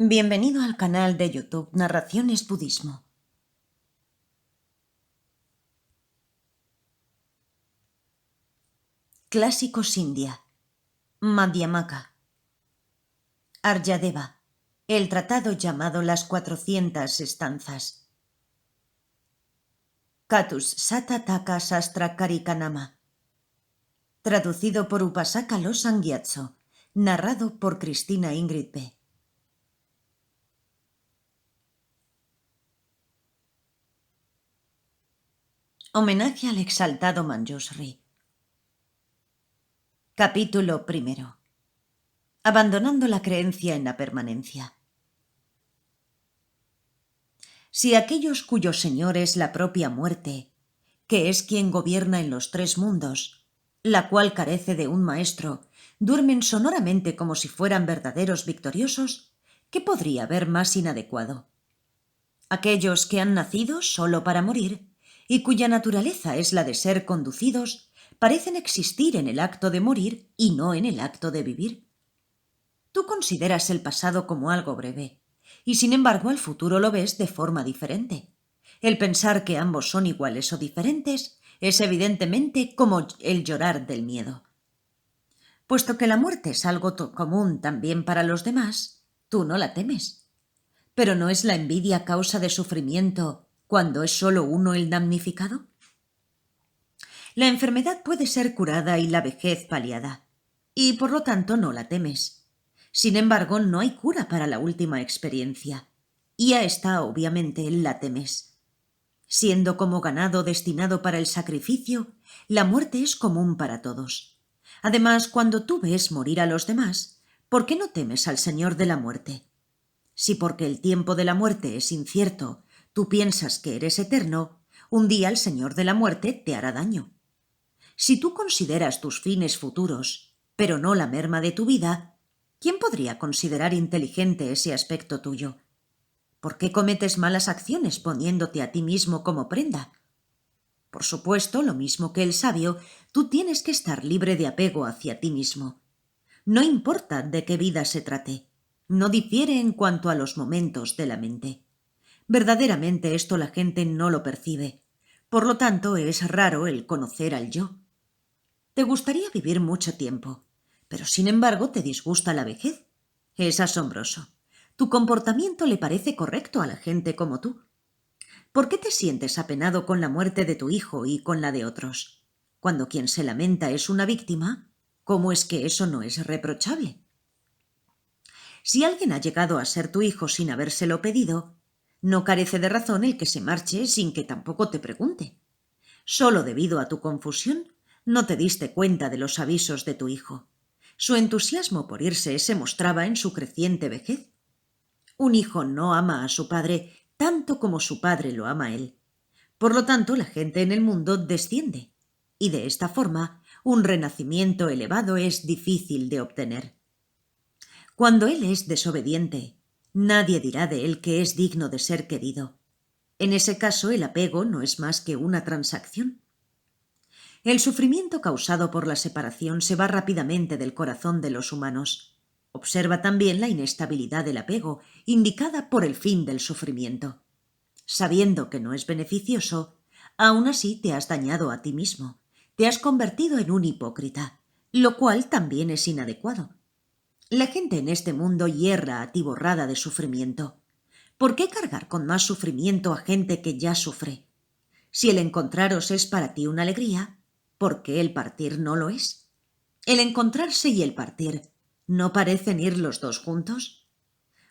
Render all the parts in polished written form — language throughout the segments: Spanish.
Bienvenido al canal de YouTube Narraciones Budismo. Clásicos India. Madhyamaka. Aryadeva. El tratado llamado Las 400 estanzas. Katus Sata Taka Sastra Karikanama. Traducido por Upasaka Losang Gyatso. Narrado por Cristina Ingrid P. Homenaje al exaltado Manjushri. Capítulo 1. Abandonando la creencia en la permanencia. Si aquellos cuyo señor es la propia muerte, que es quien gobierna en los tres mundos, la cual carece de un maestro, duermen sonoramente como si fueran verdaderos victoriosos, ¿qué podría haber más inadecuado? Aquellos que han nacido solo para morir y cuya naturaleza es la de ser conducidos, parecen existir en el acto de morir y no en el acto de vivir. Tú consideras el pasado como algo breve, y sin embargo el futuro lo ves de forma diferente. El pensar que ambos son iguales o diferentes es evidentemente como el llorar del miedo. Puesto que la muerte es algo común también para los demás, tú no la temes. ¿Pero no es la envidia causa de sufrimiento cuando es solo uno el damnificado? La enfermedad puede ser curada y la vejez paliada, y por lo tanto no la temes. Sin embargo, no hay cura para la última experiencia, y a esta obviamente la temes. Siendo como ganado destinado para el sacrificio, la muerte es común para todos. Además, cuando tú ves morir a los demás, ¿por qué no temes al Señor de la muerte? Si porque el tiempo de la muerte es incierto, tú piensas que eres eterno, un día el Señor de la muerte te hará daño. Si tú consideras tus fines futuros, pero no la merma de tu vida, ¿quién podría considerar inteligente ese aspecto tuyo? ¿Por qué cometes malas acciones poniéndote a ti mismo como prenda? Por supuesto, lo mismo que el sabio, tú tienes que estar libre de apego hacia ti mismo. No importa de qué vida se trate, no difiere en cuanto a los momentos de la mente. Verdaderamente esto la gente no lo percibe, por lo tanto es raro el conocer al yo. Te gustaría vivir mucho tiempo, pero sin embargo te disgusta la vejez. Es asombroso. Tu comportamiento le parece correcto a la gente como tú. ¿Por qué te sientes apenado con la muerte de tu hijo y con la de otros? Cuando quien se lamenta es una víctima, ¿cómo es que eso no es reprochable? Si alguien ha llegado a ser tu hijo sin habérselo pedido, no carece de razón el que se marche sin que tampoco te pregunte. Solo debido a tu confusión, no te diste cuenta de los avisos de tu hijo. Su entusiasmo por irse se mostraba en su creciente vejez. Un hijo no ama a su padre tanto como su padre lo ama a él. Por lo tanto, la gente en el mundo desciende, y de esta forma, un renacimiento elevado es difícil de obtener. Cuando él es desobediente, nadie dirá de él que es digno de ser querido. En ese caso, el apego no es más que una transacción. El sufrimiento causado por la separación se va rápidamente del corazón de los humanos. Observa también la inestabilidad del apego, indicada por el fin del sufrimiento. Sabiendo que no es beneficioso, aún así te has dañado a ti mismo, te has convertido en un hipócrita, lo cual también es inadecuado. La gente en este mundo hierra atiborrada de sufrimiento. ¿Por qué cargar con más sufrimiento a gente que ya sufre? Si el encontraros es para ti una alegría, ¿por qué el partir no lo es? ¿El encontrarse y el partir no parecen ir los dos juntos?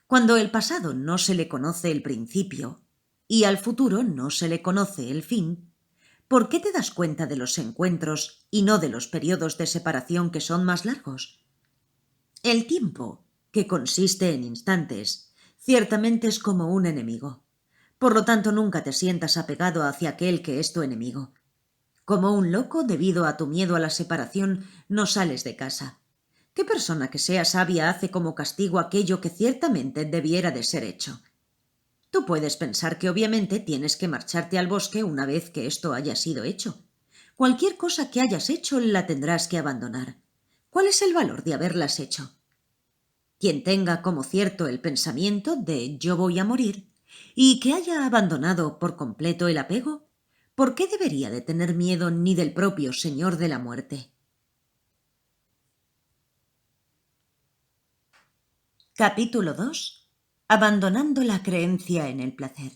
Cuando el pasado no se le conoce el principio y al futuro no se le conoce el fin, ¿por qué te das cuenta de los encuentros y no de los periodos de separación que son más largos? El tiempo, que consiste en instantes, ciertamente es como un enemigo. Por lo tanto, nunca te sientas apegado hacia aquel que es tu enemigo. Como un loco, debido a tu miedo a la separación, no sales de casa. ¿Qué persona que sea sabia hace como castigo aquello que ciertamente debiera de ser hecho? Tú puedes pensar que obviamente tienes que marcharte al bosque una vez que esto haya sido hecho. Cualquier cosa que hayas hecho la tendrás que abandonar. ¿Cuál es el valor de haberlas hecho? Quien tenga como cierto el pensamiento de yo voy a morir y que haya abandonado por completo el apego, ¿por qué debería de tener miedo ni del propio Señor de la muerte? Capítulo 2. Abandonando la creencia en el placer.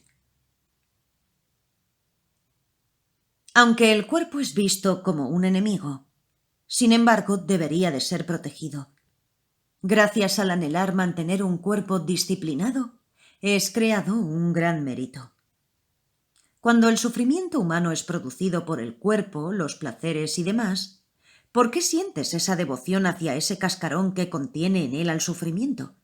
Aunque el cuerpo es visto como un enemigo, sin embargo, debería de ser protegido. Gracias al anhelar mantener un cuerpo disciplinado, es creado un gran mérito. Cuando el sufrimiento humano es producido por el cuerpo, los placeres y demás, ¿por qué sientes esa devoción hacia ese cascarón que contiene en él al sufrimiento?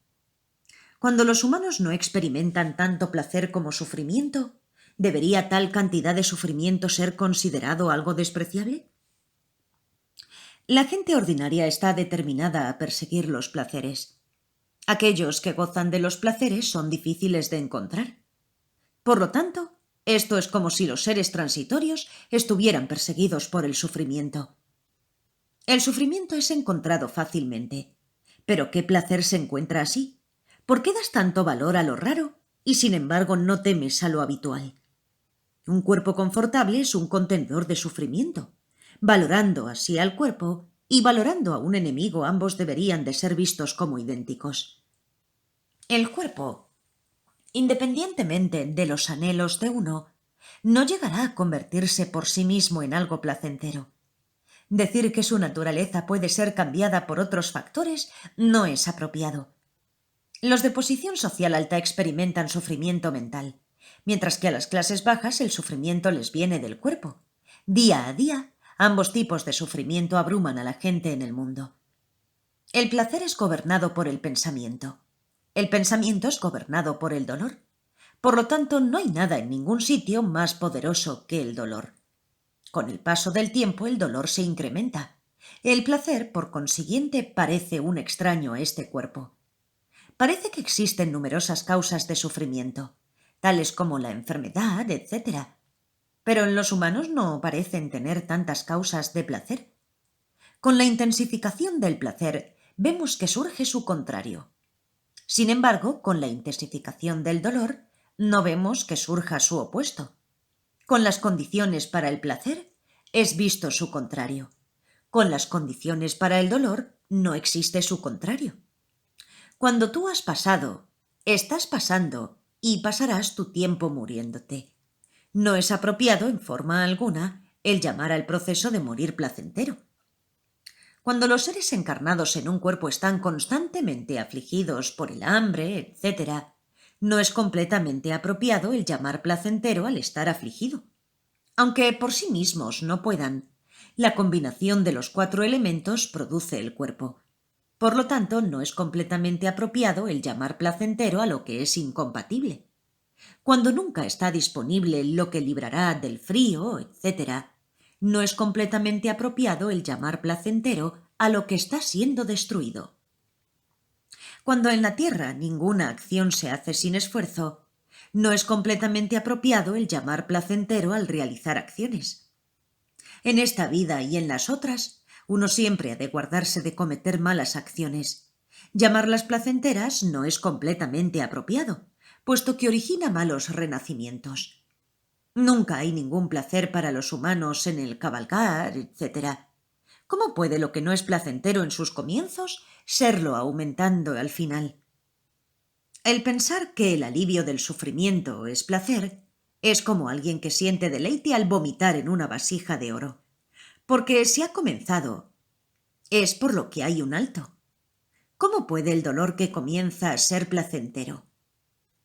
Cuando los humanos no experimentan tanto placer como sufrimiento, ¿debería tal cantidad de sufrimiento ser considerado algo despreciable? La gente ordinaria está determinada a perseguir los placeres. Aquellos que gozan de los placeres son difíciles de encontrar. Por lo tanto, esto es como si los seres transitorios estuvieran perseguidos por el sufrimiento. El sufrimiento es encontrado fácilmente. ¿Pero qué placer se encuentra así? ¿Por qué das tanto valor a lo raro y sin embargo no temes a lo habitual? Un cuerpo confortable es un contenedor de sufrimiento. Valorando así al cuerpo y valorando a un enemigo, ambos deberían de ser vistos como idénticos. El cuerpo, independientemente de los anhelos de uno, no llegará a convertirse por sí mismo en algo placentero. Decir que su naturaleza puede ser cambiada por otros factores no es apropiado. Los de posición social alta experimentan sufrimiento mental, mientras que a las clases bajas el sufrimiento les viene del cuerpo. Día a día, ambos tipos de sufrimiento abruman a la gente en el mundo. El placer es gobernado por el pensamiento. El pensamiento es gobernado por el dolor. Por lo tanto, no hay nada en ningún sitio más poderoso que el dolor. Con el paso del tiempo, el dolor se incrementa. El placer, por consiguiente, parece un extraño a este cuerpo. Parece que existen numerosas causas de sufrimiento, tales como la enfermedad, etc. Pero en los humanos no parecen tener tantas causas de placer. Con la intensificación del placer, vemos que surge su contrario. Sin embargo, con la intensificación del dolor, no vemos que surja su opuesto. Con las condiciones para el placer, es visto su contrario. Con las condiciones para el dolor, no existe su contrario. Cuando tú has pasado, estás pasando y pasarás tu tiempo muriéndote. No es apropiado en forma alguna el llamar al proceso de morir placentero. Cuando los seres encarnados en un cuerpo están constantemente afligidos por el hambre, etc., no es completamente apropiado el llamar placentero al estar afligido. Aunque por sí mismos no puedan, la combinación de los 4 elementos produce el cuerpo. Por lo tanto, no es completamente apropiado el llamar placentero a lo que es incompatible. Cuando nunca está disponible lo que librará del frío, etc., no es completamente apropiado el llamar placentero a lo que está siendo destruido. Cuando en la Tierra ninguna acción se hace sin esfuerzo, no es completamente apropiado el llamar placentero al realizar acciones. En esta vida y en las otras, uno siempre ha de guardarse de cometer malas acciones. Llamarlas placenteras no es completamente apropiado, puesto que origina malos renacimientos. Nunca hay ningún placer para los humanos en el cabalgar, etc. ¿Cómo puede lo que no es placentero en sus comienzos serlo aumentando al final? El pensar que el alivio del sufrimiento es placer es como alguien que siente deleite al vomitar en una vasija de oro. Porque si ha comenzado, es por lo que hay un alto. ¿Cómo puede el dolor que comienza a ser placentero?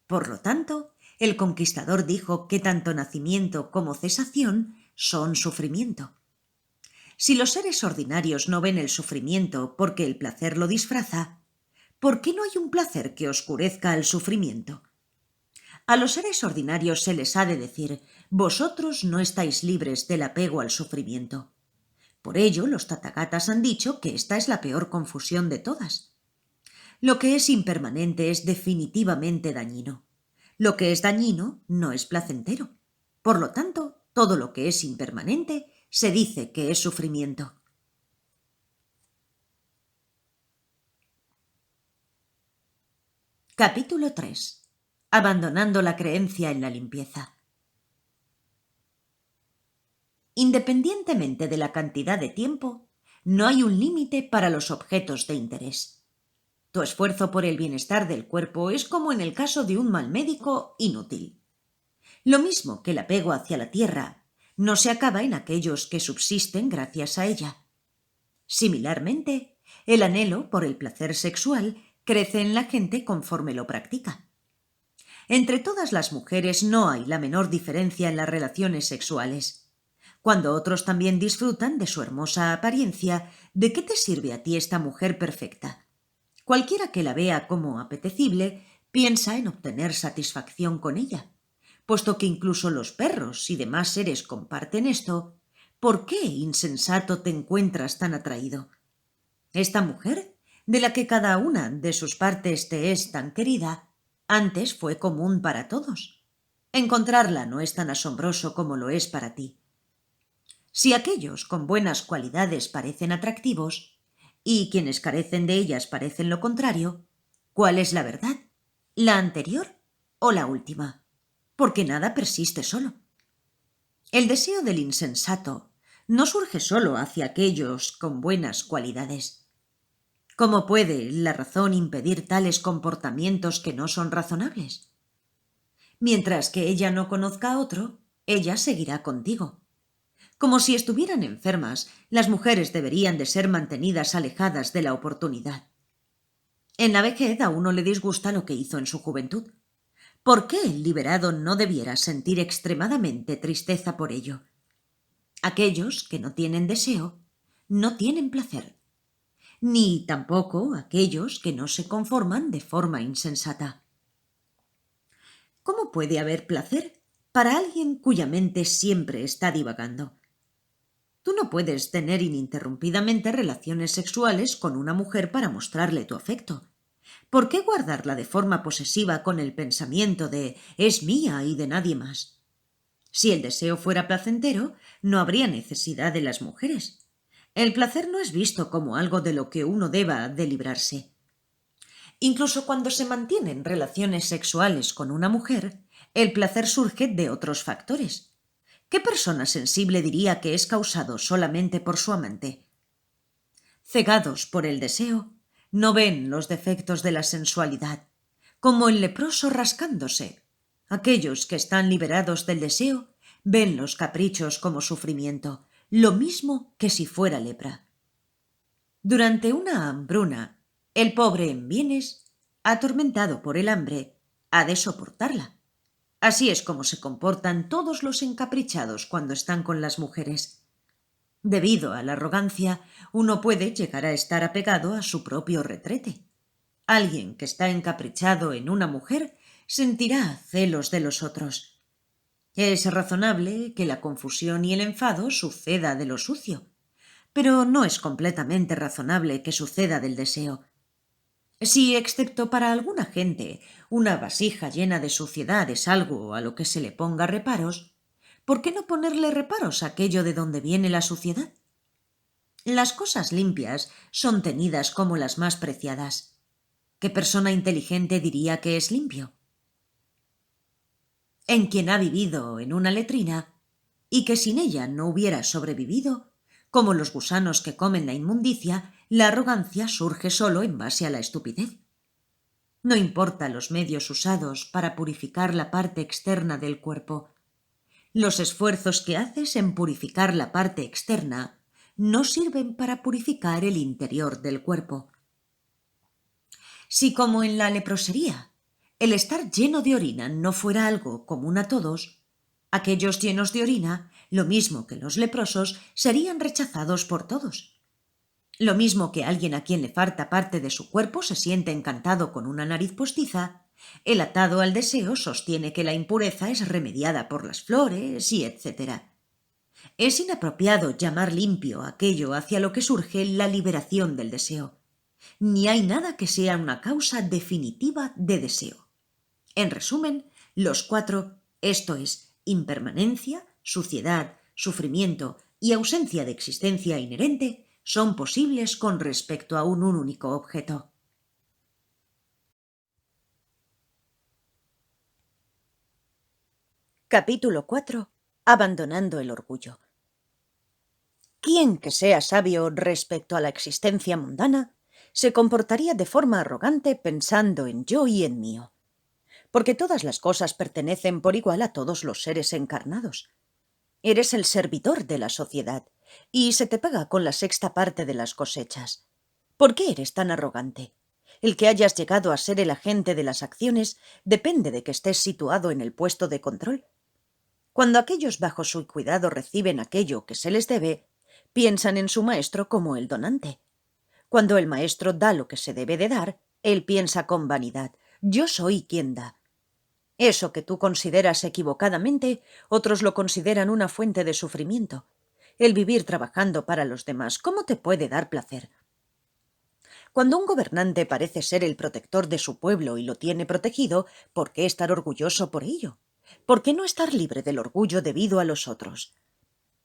Por lo tanto, el conquistador dijo que tanto nacimiento como cesación son sufrimiento. Si los seres ordinarios no ven el sufrimiento porque el placer lo disfraza, ¿por qué no hay un placer que oscurezca el sufrimiento? A los seres ordinarios se les ha de decir: vosotros no estáis libres del apego al sufrimiento. Por ello, los Tathagatas han dicho que esta es la peor confusión de todas. Lo que es impermanente es definitivamente dañino. Lo que es dañino no es placentero. Por lo tanto, todo lo que es impermanente se dice que es sufrimiento. Capítulo 3. Abandonando la creencia en la limpieza. Independientemente de la cantidad de tiempo, no hay un límite para los objetos de interés. Tu esfuerzo por el bienestar del cuerpo es, como en el caso de un mal médico, inútil. Lo mismo que el apego hacia la tierra no se acaba en aquellos que subsisten gracias a ella. Similarmente, el anhelo por el placer sexual crece en la gente conforme lo practica. Entre todas las mujeres no hay la menor diferencia en las relaciones sexuales. Cuando otros también disfrutan de su hermosa apariencia, ¿de qué te sirve a ti esta mujer perfecta? Cualquiera que la vea como apetecible piensa en obtener satisfacción con ella. Puesto que incluso los perros y demás seres comparten esto, ¿por qué, insensato, te encuentras tan atraído? Esta mujer, de la que cada una de sus partes te es tan querida, antes fue común para todos. Encontrarla no es tan asombroso como lo es para ti. Si aquellos con buenas cualidades parecen atractivos, y quienes carecen de ellas parecen lo contrario, ¿cuál es la verdad? ¿La anterior o la última? Porque nada persiste solo. El deseo del insensato no surge solo hacia aquellos con buenas cualidades. ¿Cómo puede la razón impedir tales comportamientos que no son razonables? Mientras que ella no conozca a otro, ella seguirá contigo. Como si estuvieran enfermas, las mujeres deberían de ser mantenidas alejadas de la oportunidad. En la vejez a uno le disgusta lo que hizo en su juventud. ¿Por qué el liberado no debiera sentir extremadamente tristeza por ello? Aquellos que no tienen deseo no tienen placer, ni tampoco aquellos que no se conforman de forma insensata. ¿Cómo puede haber placer para alguien cuya mente siempre está divagando? Tú no puedes tener ininterrumpidamente relaciones sexuales con una mujer para mostrarle tu afecto. ¿Por qué guardarla de forma posesiva con el pensamiento de «es mía y de nadie más»? Si el deseo fuera placentero, no habría necesidad de las mujeres. El placer no es visto como algo de lo que uno deba de librarse. Incluso cuando se mantienen relaciones sexuales con una mujer, el placer surge de otros factores. ¿Qué persona sensible diría que es causado solamente por su amante? Cegados por el deseo, no ven los defectos de la sensualidad, como el leproso rascándose. Aquellos que están liberados del deseo ven los caprichos como sufrimiento, lo mismo que si fuera lepra. Durante una hambruna, el pobre en bienes, atormentado por el hambre, ha de soportarla. Así es como se comportan todos los encaprichados cuando están con las mujeres. Debido a la arrogancia, uno puede llegar a estar apegado a su propio retrete. Alguien que está encaprichado en una mujer sentirá celos de los otros. Es razonable que la confusión y el enfado suceda de lo sucio, pero no es completamente razonable que suceda del deseo. Si, excepto para alguna gente, una vasija llena de suciedad es algo a lo que se le ponga reparos, ¿por qué no ponerle reparos a aquello de donde viene la suciedad? Las cosas limpias son tenidas como las más preciadas. ¿Qué persona inteligente diría que es limpio? En quien ha vivido en una letrina y que sin ella no hubiera sobrevivido, como los gusanos que comen la inmundicia, la arrogancia surge solo en base a la estupidez. No importa los medios usados para purificar la parte externa del cuerpo. Los esfuerzos que haces en purificar la parte externa no sirven para purificar el interior del cuerpo. Si, como en la leprosería, el estar lleno de orina no fuera algo común a todos, aquellos llenos de orina, lo mismo que los leprosos, serían rechazados por todos. Lo mismo que alguien a quien le falta parte de su cuerpo se siente encantado con una nariz postiza, el atado al deseo sostiene que la impureza es remediada por las flores y etc. Es inapropiado llamar limpio aquello hacia lo que surge la liberación del deseo. Ni hay nada que sea una causa definitiva de deseo. En resumen, los cuatro, esto es, impermanencia, suciedad, sufrimiento y ausencia de existencia inherente, son posibles con respecto a un único objeto. Capítulo 4. Abandonando el orgullo. Quien que sea sabio respecto a la existencia mundana se comportaría de forma arrogante pensando en yo y en mío, porque todas las cosas pertenecen por igual a todos los seres encarnados. Eres el servidor de la sociedad y se te paga con la sexta parte de las cosechas. ¿Por qué eres tan arrogante? El que hayas llegado a ser el agente de las acciones depende de que estés situado en el puesto de control. Cuando aquellos bajo su cuidado reciben aquello que se les debe, piensan en su maestro como el donante. Cuando el maestro da lo que se debe de dar, él piensa con vanidad: yo soy quien da. Eso que tú consideras equivocadamente, otros lo consideran una fuente de sufrimiento. El vivir trabajando para los demás, ¿cómo te puede dar placer? Cuando un gobernante parece ser el protector de su pueblo y lo tiene protegido, ¿por qué estar orgulloso por ello? ¿Por qué no estar libre del orgullo debido a los otros?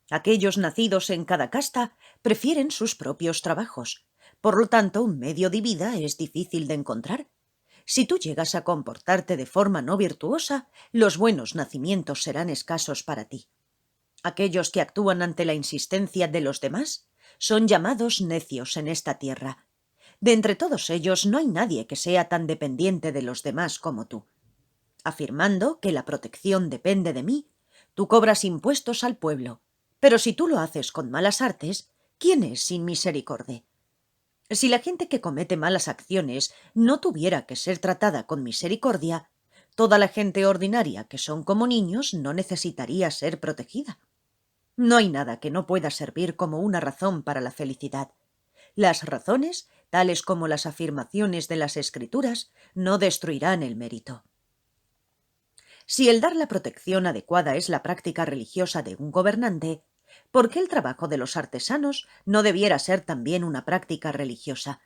Aquellos nacidos en cada casta prefieren sus propios trabajos. Por lo tanto, un medio de vida es difícil de encontrar. Si tú llegas a comportarte de forma no virtuosa, los buenos nacimientos serán escasos para ti. Aquellos que actúan ante la insistencia de los demás son llamados necios en esta tierra. De entre todos ellos no hay nadie que sea tan dependiente de los demás como tú. Afirmando que la protección depende de mí, tú cobras impuestos al pueblo. Pero si tú lo haces con malas artes, ¿quién es sin misericordia? Si la gente que comete malas acciones no tuviera que ser tratada con misericordia, toda la gente ordinaria que son como niños no necesitaría ser protegida. No hay nada que no pueda servir como una razón para la felicidad. Las razones, tales como las afirmaciones de las Escrituras, no destruirán el mérito. Si el dar la protección adecuada es la práctica religiosa de un gobernante, ¿por qué el trabajo de los artesanos no debiera ser también una práctica religiosa?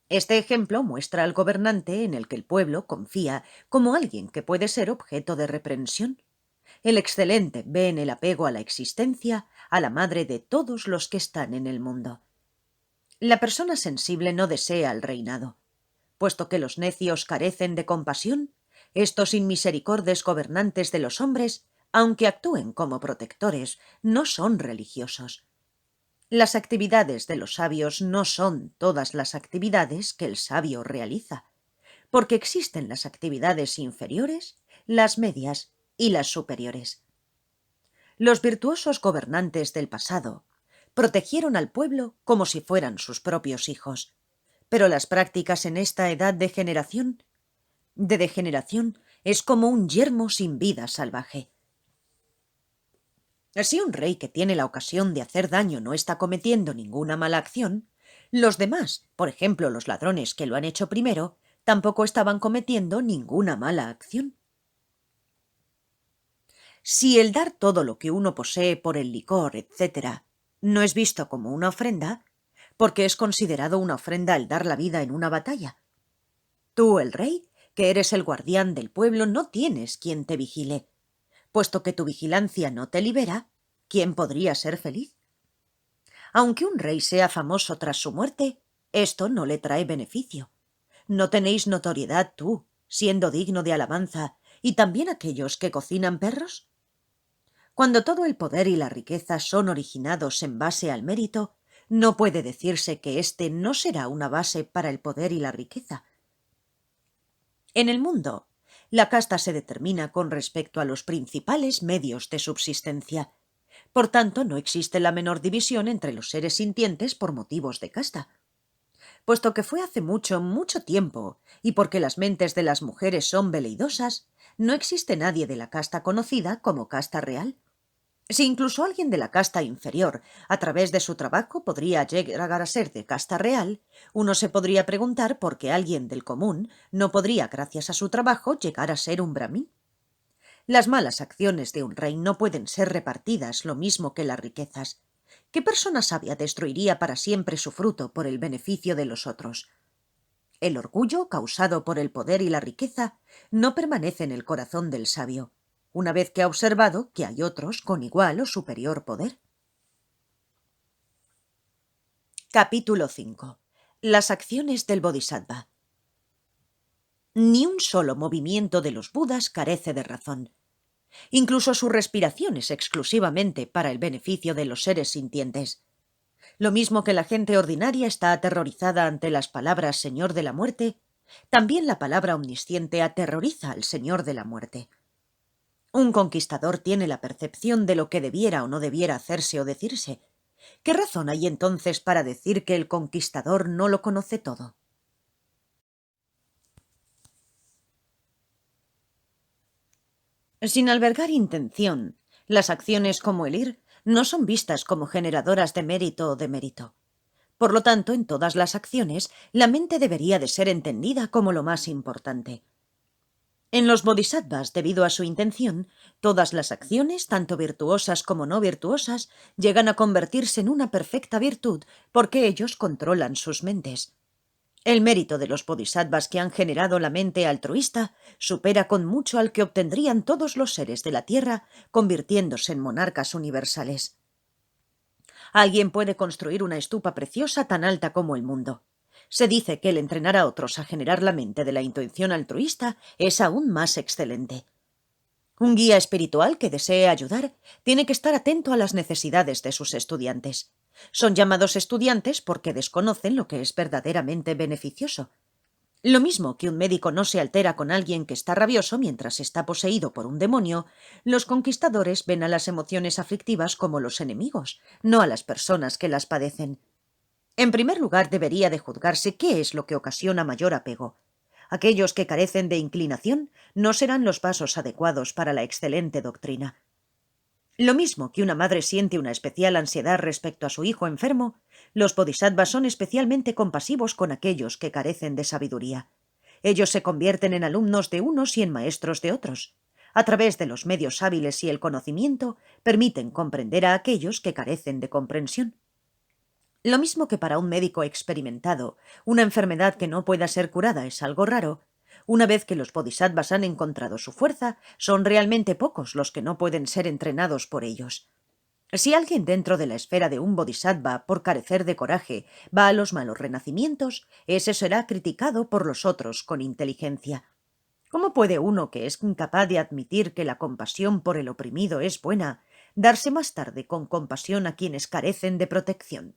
Este ejemplo muestra al gobernante en el que el pueblo confía como alguien que puede ser objeto de reprensión. El excelente ve en el apego a la existencia a la madre de todos los que están en el mundo. La persona sensible no desea el reinado. Puesto que los necios carecen de compasión, estos inmisericordes gobernantes de los hombres, aunque actúen como protectores, no son religiosos. Las actividades de los sabios no son todas las actividades que el sabio realiza, porque existen las actividades inferiores, las medias y las superiores. Los virtuosos gobernantes del pasado protegieron al pueblo como si fueran sus propios hijos, pero las prácticas en esta edad de degeneración es como un yermo sin vida salvaje. Si un rey que tiene la ocasión de hacer daño no está cometiendo ninguna mala acción, los demás, por ejemplo los ladrones que lo han hecho primero, tampoco estaban cometiendo ninguna mala acción. Si el dar todo lo que uno posee por el licor, etc., no es visto como una ofrenda, porque es considerado una ofrenda el dar la vida en una batalla. Tú, el rey, que eres el guardián del pueblo, no tienes quien te vigile. Puesto que tu vigilancia no te libera, ¿quién podría ser feliz? Aunque un rey sea famoso tras su muerte, esto no le trae beneficio. No tenéis notoriedad tú, siendo digno de alabanza, y también aquellos que cocinan perros. Cuando todo el poder y la riqueza son originados en base al mérito, no puede decirse que éste no será una base para el poder y la riqueza. En el mundo, la casta se determina con respecto a los principales medios de subsistencia. Por tanto, no existe la menor división entre los seres sintientes por motivos de casta. Puesto que fue hace mucho, mucho tiempo, y porque las mentes de las mujeres son veleidosas, no existe nadie de la casta conocida como casta real. Si incluso alguien de la casta inferior, a través de su trabajo, podría llegar a ser de casta real, uno se podría preguntar por qué alguien del común no podría, gracias a su trabajo, llegar a ser un brahmín. Las malas acciones de un rey no pueden ser repartidas lo mismo que las riquezas. ¿Qué persona sabia destruiría para siempre su fruto por el beneficio de los otros? El orgullo, causado por el poder y la riqueza, no permanece en el corazón del sabio, una vez que ha observado que hay otros con igual o superior poder. Capítulo 5. Las acciones del Bodhisattva. Ni un solo movimiento de los Budas carece de razón. Incluso su respiración es exclusivamente para el beneficio de los seres sintientes. Lo mismo que la gente ordinaria está aterrorizada ante las palabras Señor de la Muerte, también la palabra omnisciente aterroriza al Señor de la Muerte. Un conquistador tiene la percepción de lo que debiera o no debiera hacerse o decirse. ¿Qué razón hay entonces para decir que el conquistador no lo conoce todo? Sin albergar intención, las acciones como el ir no son vistas como generadoras de mérito o demérito. Por lo tanto, en todas las acciones, la mente debería de ser entendida como lo más importante. En los bodhisattvas, debido a su intención, todas las acciones, tanto virtuosas como no virtuosas, llegan a convertirse en una perfecta virtud porque ellos controlan sus mentes. El mérito de los bodhisattvas que han generado la mente altruista supera con mucho al que obtendrían todos los seres de la Tierra convirtiéndose en monarcas universales. Alguien puede construir una estupa preciosa tan alta como el mundo. Se dice que el entrenar a otros a generar la mente de la intención altruista es aún más excelente. Un guía espiritual que desee ayudar tiene que estar atento a las necesidades de sus estudiantes. Son llamados estudiantes porque desconocen lo que es verdaderamente beneficioso. Lo mismo que un médico no se altera con alguien que está rabioso mientras está poseído por un demonio, los conquistadores ven a las emociones aflictivas como los enemigos, no a las personas que las padecen. En primer lugar, debería de juzgarse qué es lo que ocasiona mayor apego. Aquellos que carecen de inclinación no serán los pasos adecuados para la excelente doctrina. Lo mismo que una madre siente una especial ansiedad respecto a su hijo enfermo, los bodhisattvas son especialmente compasivos con aquellos que carecen de sabiduría. Ellos se convierten en alumnos de unos y en maestros de otros. A través de los medios hábiles y el conocimiento, permiten comprender a aquellos que carecen de comprensión. Lo mismo que para un médico experimentado, una enfermedad que no pueda ser curada es algo raro. Una vez que los bodhisattvas han encontrado su fuerza, son realmente pocos los que no pueden ser entrenados por ellos. Si alguien dentro de la esfera de un bodhisattva, por carecer de coraje, va a los malos renacimientos, ese será criticado por los otros con inteligencia. ¿Cómo puede uno que es incapaz de admitir que la compasión por el oprimido es buena, darse más tarde con compasión a quienes carecen de protección?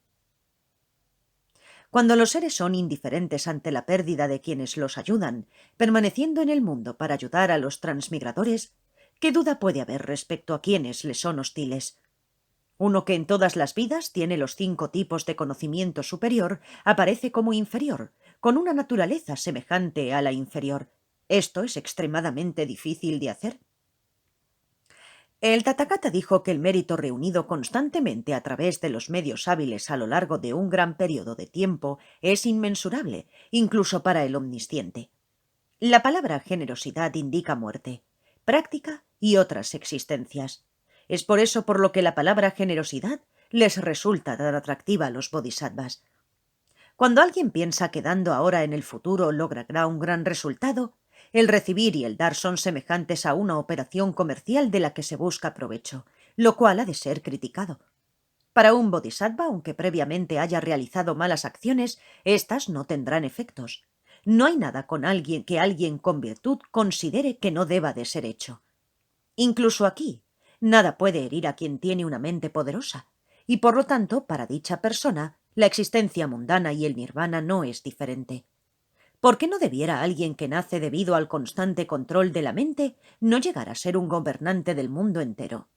Cuando los seres son indiferentes ante la pérdida de quienes los ayudan, permaneciendo en el mundo para ayudar a los transmigradores, ¿qué duda puede haber respecto a quienes les son hostiles? Uno que en todas las vidas tiene los 5 tipos de conocimiento superior aparece como inferior, con una naturaleza semejante a la inferior. Esto es extremadamente difícil de hacer. El Tathagata dijo que el mérito reunido constantemente a través de los medios hábiles a lo largo de un gran periodo de tiempo es inmensurable, incluso para el omnisciente. La palabra generosidad indica muerte, práctica y otras existencias. Es por eso por lo que la palabra generosidad les resulta tan atractiva a los bodhisattvas. Cuando alguien piensa que dando ahora en el futuro logrará un gran resultado, el recibir y el dar son semejantes a una operación comercial de la que se busca provecho, lo cual ha de ser criticado. Para un bodhisattva, aunque previamente haya realizado malas acciones, éstas no tendrán efectos. No hay nada con alguien que alguien con virtud considere que no deba de ser hecho. Incluso aquí, nada puede herir a quien tiene una mente poderosa, y por lo tanto, para dicha persona, la existencia mundana y el nirvana no es diferente. ¿Por qué no debiera alguien que nace debido al constante control de la mente no llegar a ser un gobernante del mundo entero?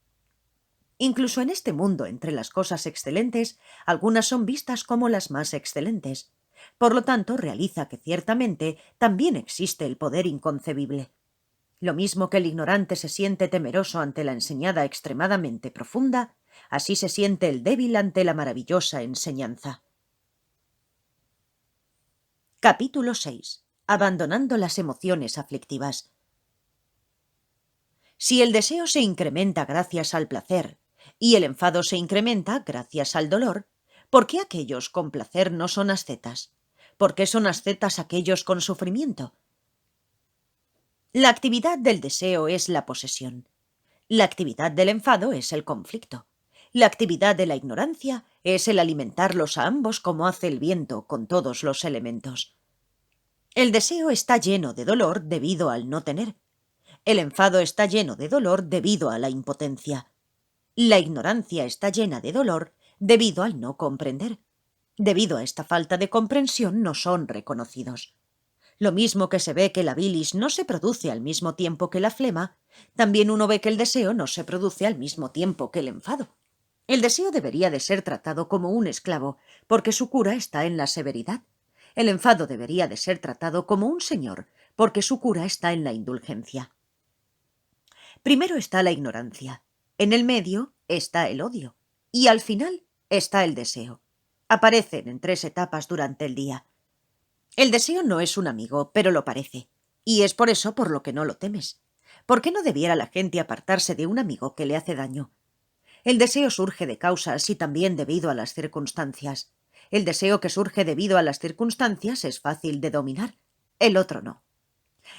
Incluso en este mundo, entre las cosas excelentes, algunas son vistas como las más excelentes. Por lo tanto, realiza que ciertamente también existe el poder inconcebible. Lo mismo que el ignorante se siente temeroso ante la enseñada extremadamente profunda, así se siente el débil ante la maravillosa enseñanza. Capítulo 6. Abandonando las emociones aflictivas. Si el deseo se incrementa gracias al placer y el enfado se incrementa gracias al dolor, ¿por qué aquellos con placer no son ascetas? ¿Por qué son ascetas aquellos con sufrimiento? La actividad del deseo es la posesión. La actividad del enfado es el conflicto. La actividad de la ignorancia es el alimentarlos a ambos como hace el viento con todos los elementos. El deseo está lleno de dolor debido al no tener. El enfado está lleno de dolor debido a la impotencia. La ignorancia está llena de dolor debido al no comprender. Debido a esta falta de comprensión no son reconocidos. Lo mismo que se ve que la bilis no se produce al mismo tiempo que la flema, también uno ve que el deseo no se produce al mismo tiempo que el enfado. El deseo debería de ser tratado como un esclavo, porque su cura está en la severidad. El enfado debería de ser tratado como un señor, porque su cura está en la indulgencia. Primero está la ignorancia, en el medio está el odio, y al final está el deseo. Aparecen en 3 etapas durante el día. El deseo no es un amigo, pero lo parece, y es por eso por lo que no lo temes. ¿Por qué no debiera la gente apartarse de un amigo que le hace daño? El deseo surge de causas y también debido a las circunstancias. El deseo que surge debido a las circunstancias es fácil de dominar, el otro no.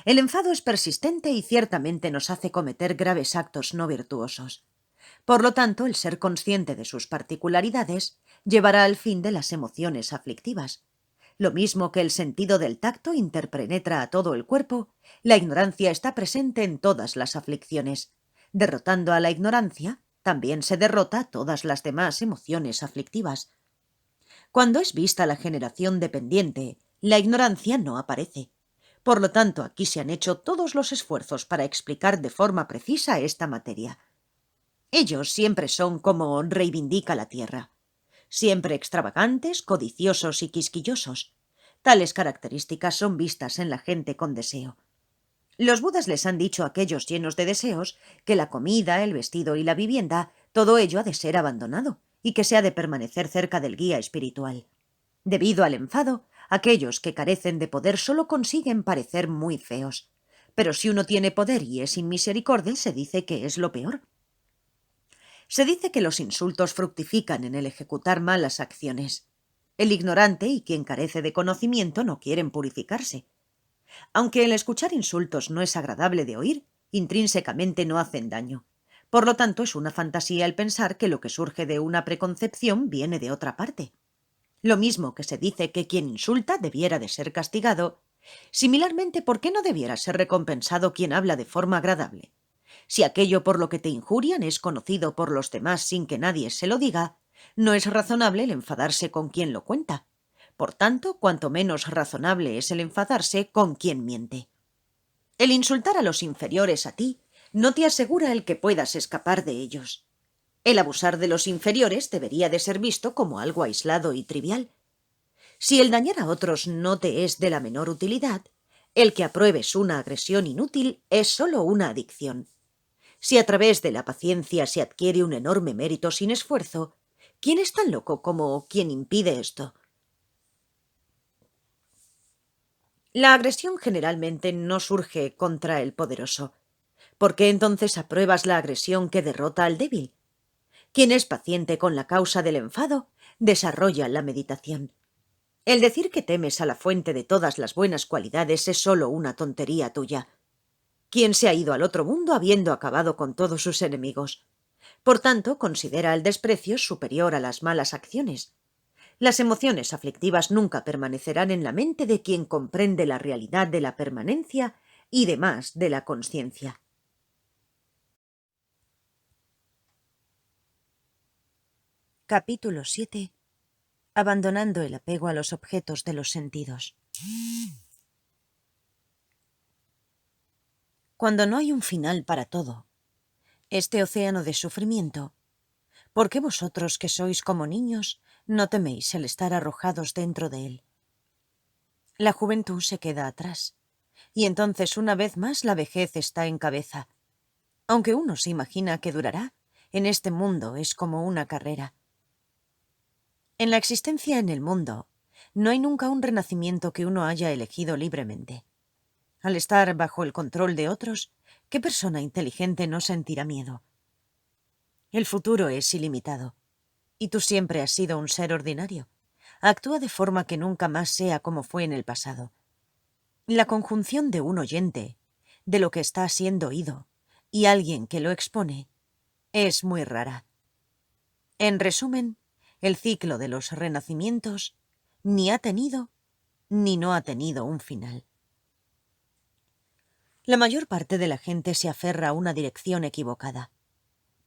El enfado es persistente y ciertamente nos hace cometer graves actos no virtuosos. Por lo tanto, el ser consciente de sus particularidades llevará al fin de las emociones aflictivas. Lo mismo que el sentido del tacto interpenetra a todo el cuerpo, la ignorancia está presente en todas las aflicciones. Derrotando a la ignorancia, también se derrota todas las demás emociones aflictivas. Cuando es vista la generación dependiente, la ignorancia no aparece. Por lo tanto, aquí se han hecho todos los esfuerzos para explicar de forma precisa esta materia. Ellos siempre son como reivindica la tierra. Siempre extravagantes, codiciosos y quisquillosos. Tales características son vistas en la gente con deseo. Los budas les han dicho a aquellos llenos de deseos que la comida, el vestido y la vivienda, todo ello ha de ser abandonado y que se ha de permanecer cerca del guía espiritual. Debido al enfado, aquellos que carecen de poder solo consiguen parecer muy feos. Pero si uno tiene poder y es sin misericordia, se dice que es lo peor. Se dice que los insultos fructifican en el ejecutar malas acciones. El ignorante y quien carece de conocimiento no quieren purificarse. Aunque el escuchar insultos no es agradable de oír, intrínsecamente no hacen daño. Por lo tanto, es una fantasía el pensar que lo que surge de una preconcepción viene de otra parte. Lo mismo que se dice que quien insulta debiera de ser castigado, similarmente, ¿por qué no debiera ser recompensado quien habla de forma agradable? Si aquello por lo que te injurian es conocido por los demás sin que nadie se lo diga, no es razonable el enfadarse con quien lo cuenta. Por tanto, cuanto menos razonable es el enfadarse con quien miente. El insultar a los inferiores a ti no te asegura el que puedas escapar de ellos. El abusar de los inferiores debería de ser visto como algo aislado y trivial. Si el dañar a otros no te es de la menor utilidad, el que apruebes una agresión inútil es solo una adicción. Si a través de la paciencia se adquiere un enorme mérito sin esfuerzo, ¿quién es tan loco como quien impide esto? La agresión generalmente no surge contra el poderoso. ¿Por qué entonces apruebas la agresión que derrota al débil? Quien es paciente con la causa del enfado, desarrolla la meditación. El decir que temes a la fuente de todas las buenas cualidades es solo una tontería tuya. ¿Quién se ha ido al otro mundo habiendo acabado con todos sus enemigos? Por tanto, considera el desprecio superior a las malas acciones. Las emociones aflictivas nunca permanecerán en la mente de quien comprende la realidad de la permanencia y demás de la consciencia. Capítulo 7. Abandonando el apego a los objetos de los sentidos. Cuando no hay un final para todo, este océano de sufrimiento, ¿por qué vosotros que sois como niños no teméis el estar arrojados dentro de él? La juventud se queda atrás, y entonces una vez más la vejez está en cabeza. Aunque uno se imagina que durará, en este mundo es como una carrera. En la existencia en el mundo, no hay nunca un renacimiento que uno haya elegido libremente. Al estar bajo el control de otros, ¿qué persona inteligente no sentirá miedo? El futuro es ilimitado, y tú siempre has sido un ser ordinario. Actúa de forma que nunca más sea como fue en el pasado. La conjunción de un oyente, de lo que está siendo oído, y alguien que lo expone, es muy rara. En resumen, el ciclo de los renacimientos ni ha tenido ni no ha tenido un final. La mayor parte de la gente se aferra a una dirección equivocada.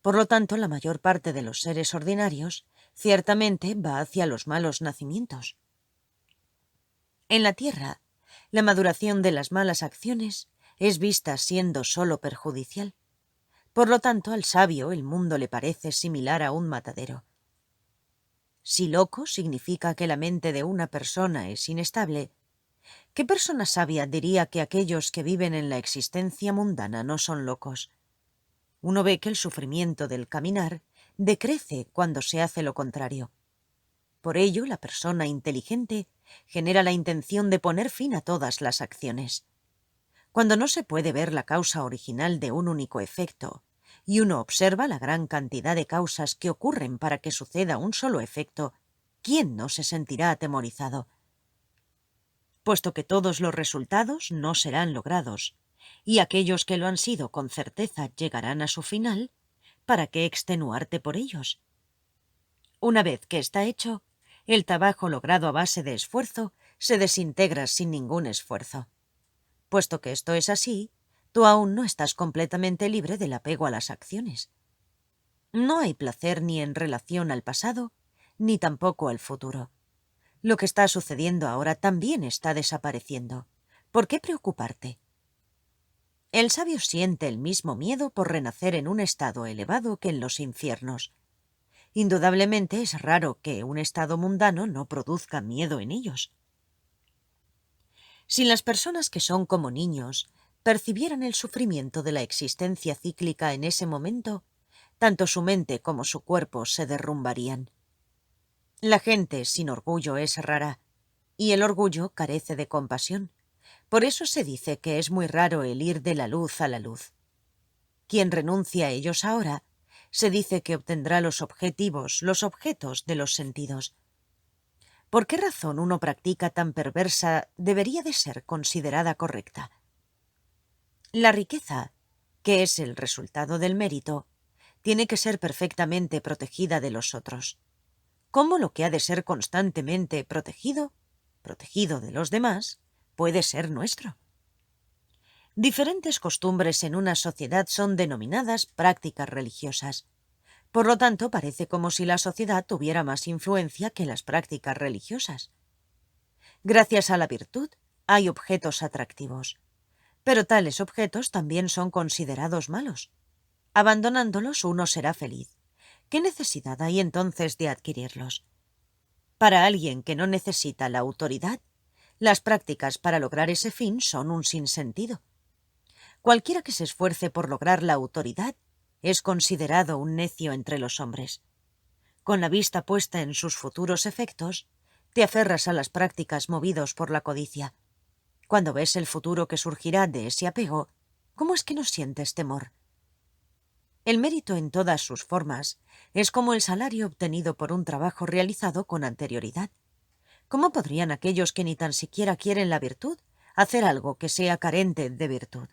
Por lo tanto, la mayor parte de los seres ordinarios ciertamente va hacia los malos nacimientos. En la Tierra, la maduración de las malas acciones es vista siendo solo perjudicial. Por lo tanto, al sabio el mundo le parece similar a un matadero. Si loco significa que la mente de una persona es inestable, ¿qué persona sabia diría que aquellos que viven en la existencia mundana no son locos? Uno ve que el sufrimiento del caminar decrece cuando se hace lo contrario. Por ello, la persona inteligente genera la intención de poner fin a todas las acciones. Cuando no se puede ver la causa original de un único efecto, y uno observa la gran cantidad de causas que ocurren para que suceda un solo efecto, ¿quién no se sentirá atemorizado? Puesto que todos los resultados no serán logrados, y aquellos que lo han sido con certeza llegarán a su final, ¿para qué extenuarte por ellos? Una vez que está hecho, el trabajo logrado a base de esfuerzo se desintegra sin ningún esfuerzo. Puesto que esto es así, tú aún no estás completamente libre del apego a las acciones. No hay placer ni en relación al pasado, ni tampoco al futuro. Lo que está sucediendo ahora también está desapareciendo. ¿Por qué preocuparte? El sabio siente el mismo miedo por renacer en un estado elevado que en los infiernos. Indudablemente es raro que un estado mundano no produzca miedo en ellos. Si las personas que son como niños percibieran el sufrimiento de la existencia cíclica en ese momento, tanto su mente como su cuerpo se derrumbarían. La gente sin orgullo es rara, y el orgullo carece de compasión. Por eso se dice que es muy raro el ir de la luz a la luz. Quien renuncia a ellos ahora, se dice que obtendrá los objetos de los sentidos. ¿Por qué razón una práctica tan perversa debería de ser considerada correcta? La riqueza, que es el resultado del mérito, tiene que ser perfectamente protegida de los otros. ¿Cómo lo que ha de ser constantemente protegido de los demás, puede ser nuestro? Diferentes costumbres en una sociedad son denominadas prácticas religiosas. Por lo tanto, parece como si la sociedad tuviera más influencia que las prácticas religiosas. Gracias a la virtud, hay objetos atractivos. Pero tales objetos también son considerados malos. Abandonándolos, uno será feliz. ¿Qué necesidad hay entonces de adquirirlos? Para alguien que no necesita la autoridad, las prácticas para lograr ese fin son un sinsentido. Cualquiera que se esfuerce por lograr la autoridad es considerado un necio entre los hombres. Con la vista puesta en sus futuros efectos, te aferras a las prácticas movidos por la codicia. Cuando ves el futuro que surgirá de ese apego, ¿cómo es que no sientes temor? El mérito en todas sus formas es como el salario obtenido por un trabajo realizado con anterioridad. ¿Cómo podrían aquellos que ni tan siquiera quieren la virtud hacer algo que sea carente de virtud?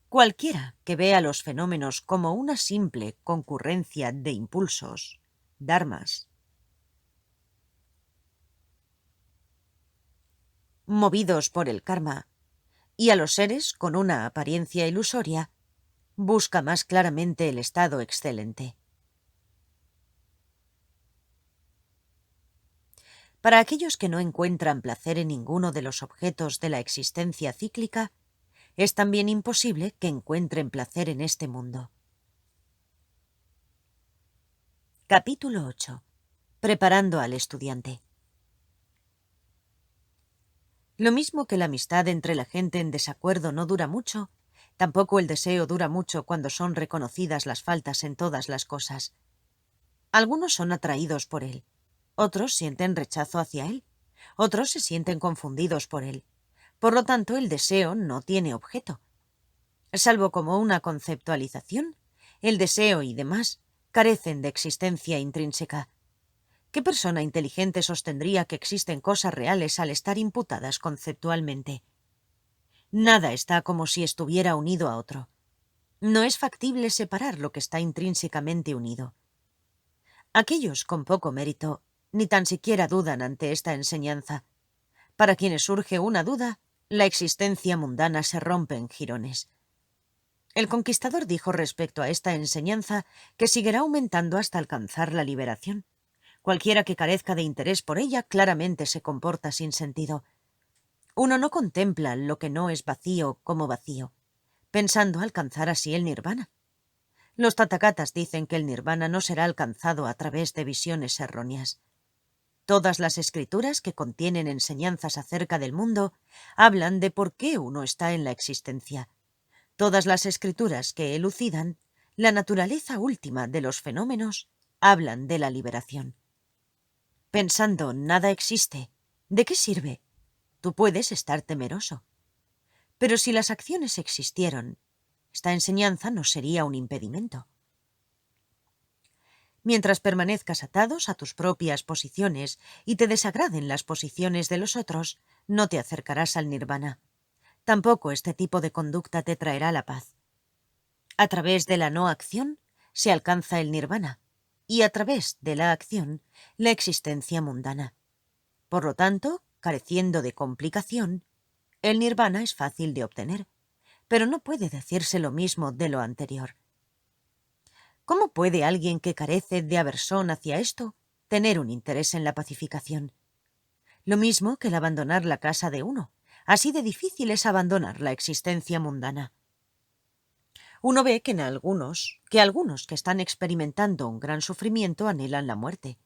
Cualquiera que vea los fenómenos como una simple concurrencia de impulsos, dharmas, movidos por el karma, y a los seres con una apariencia ilusoria, busca más claramente el estado excelente. Para aquellos que no encuentran placer en ninguno de los objetos de la existencia cíclica, es también imposible que encuentren placer en este mundo. Capítulo 8. Preparando al estudiante. Lo mismo que la amistad entre la gente en desacuerdo no dura mucho, tampoco el deseo dura mucho cuando son reconocidas las faltas en todas las cosas. Algunos son atraídos por él, otros sienten rechazo hacia él, otros se sienten confundidos por él. Por lo tanto, el deseo no tiene objeto. Salvo como una conceptualización, el deseo y demás carecen de existencia intrínseca. ¿Qué persona inteligente sostendría que existen cosas reales al estar imputadas conceptualmente? Nada está como si estuviera unido a otro. No es factible separar lo que está intrínsecamente unido. Aquellos con poco mérito ni tan siquiera dudan ante esta enseñanza. Para quienes surge una duda, La existencia mundana se rompe en jirones. El conquistador dijo respecto a esta enseñanza que seguirá aumentando hasta alcanzar la liberación. Cualquiera que carezca de interés por ella claramente se comporta sin sentido. Uno no contempla lo que no es vacío como vacío, pensando alcanzar así el nirvana. Los Tathagatas dicen que el nirvana no será alcanzado a través de visiones erróneas. Todas las escrituras que contienen enseñanzas acerca del mundo hablan de por qué uno está en la existencia. Todas las escrituras que elucidan la naturaleza última de los fenómenos hablan de la liberación. Pensando nada existe, ¿de qué sirve? Tú puedes estar temeroso. Pero si las acciones existieron, esta enseñanza no sería un impedimento. Mientras permanezcas atados a tus propias posiciones y te desagraden las posiciones de los otros, no te acercarás al nirvana. Tampoco este tipo de conducta te traerá la paz. A través de la no acción se alcanza el nirvana y a través de la acción la existencia mundana. Por lo tanto, careciendo de complicación, el nirvana es fácil de obtener, pero no puede decirse lo mismo de lo anterior. ¿Cómo puede alguien que carece de aversión hacia esto tener un interés en la pacificación? Lo mismo que el abandonar la casa de uno. Así de difícil es abandonar la existencia mundana. Uno ve que algunos que están experimentando un gran sufrimiento anhelan la muerte.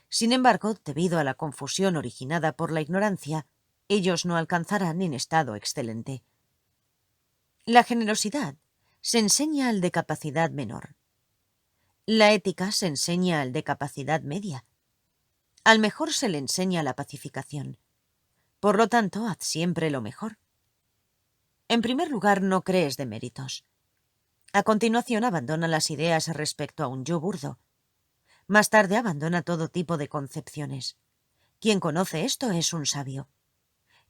Sin embargo, debido a la confusión originada por la ignorancia, ellos no alcanzarán en estado excelente. La generosidad se enseña al de capacidad menor. La ética se enseña al de capacidad media. Al mejor se le enseña la pacificación. Por lo tanto, haz siempre lo mejor. En primer lugar, no crees de méritos. A continuación, abandona las ideas respecto a un yo burdo. Más tarde, abandona todo tipo de concepciones. Quien conoce esto es un sabio.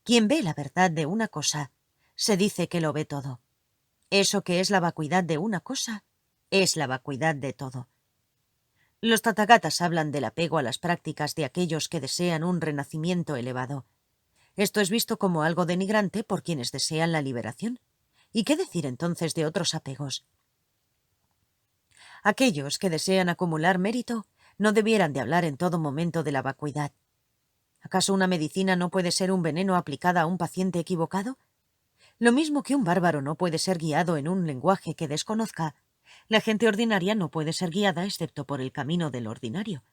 Quien ve la verdad de una cosa, se dice que lo ve todo. Eso que es la vacuidad de una cosa, es la vacuidad de todo. Los Tathagatas hablan del apego a las prácticas de aquellos que desean un renacimiento elevado. Esto es visto como algo denigrante por quienes desean la liberación. ¿Y qué decir entonces de otros apegos? Aquellos que desean acumular mérito no debieran de hablar en todo momento de la vacuidad. ¿Acaso una medicina no puede ser un veneno aplicada a un paciente equivocado? Lo mismo que un bárbaro no puede ser guiado en un lenguaje que desconozca, la gente ordinaria no puede ser guiada excepto por el camino del ordinario.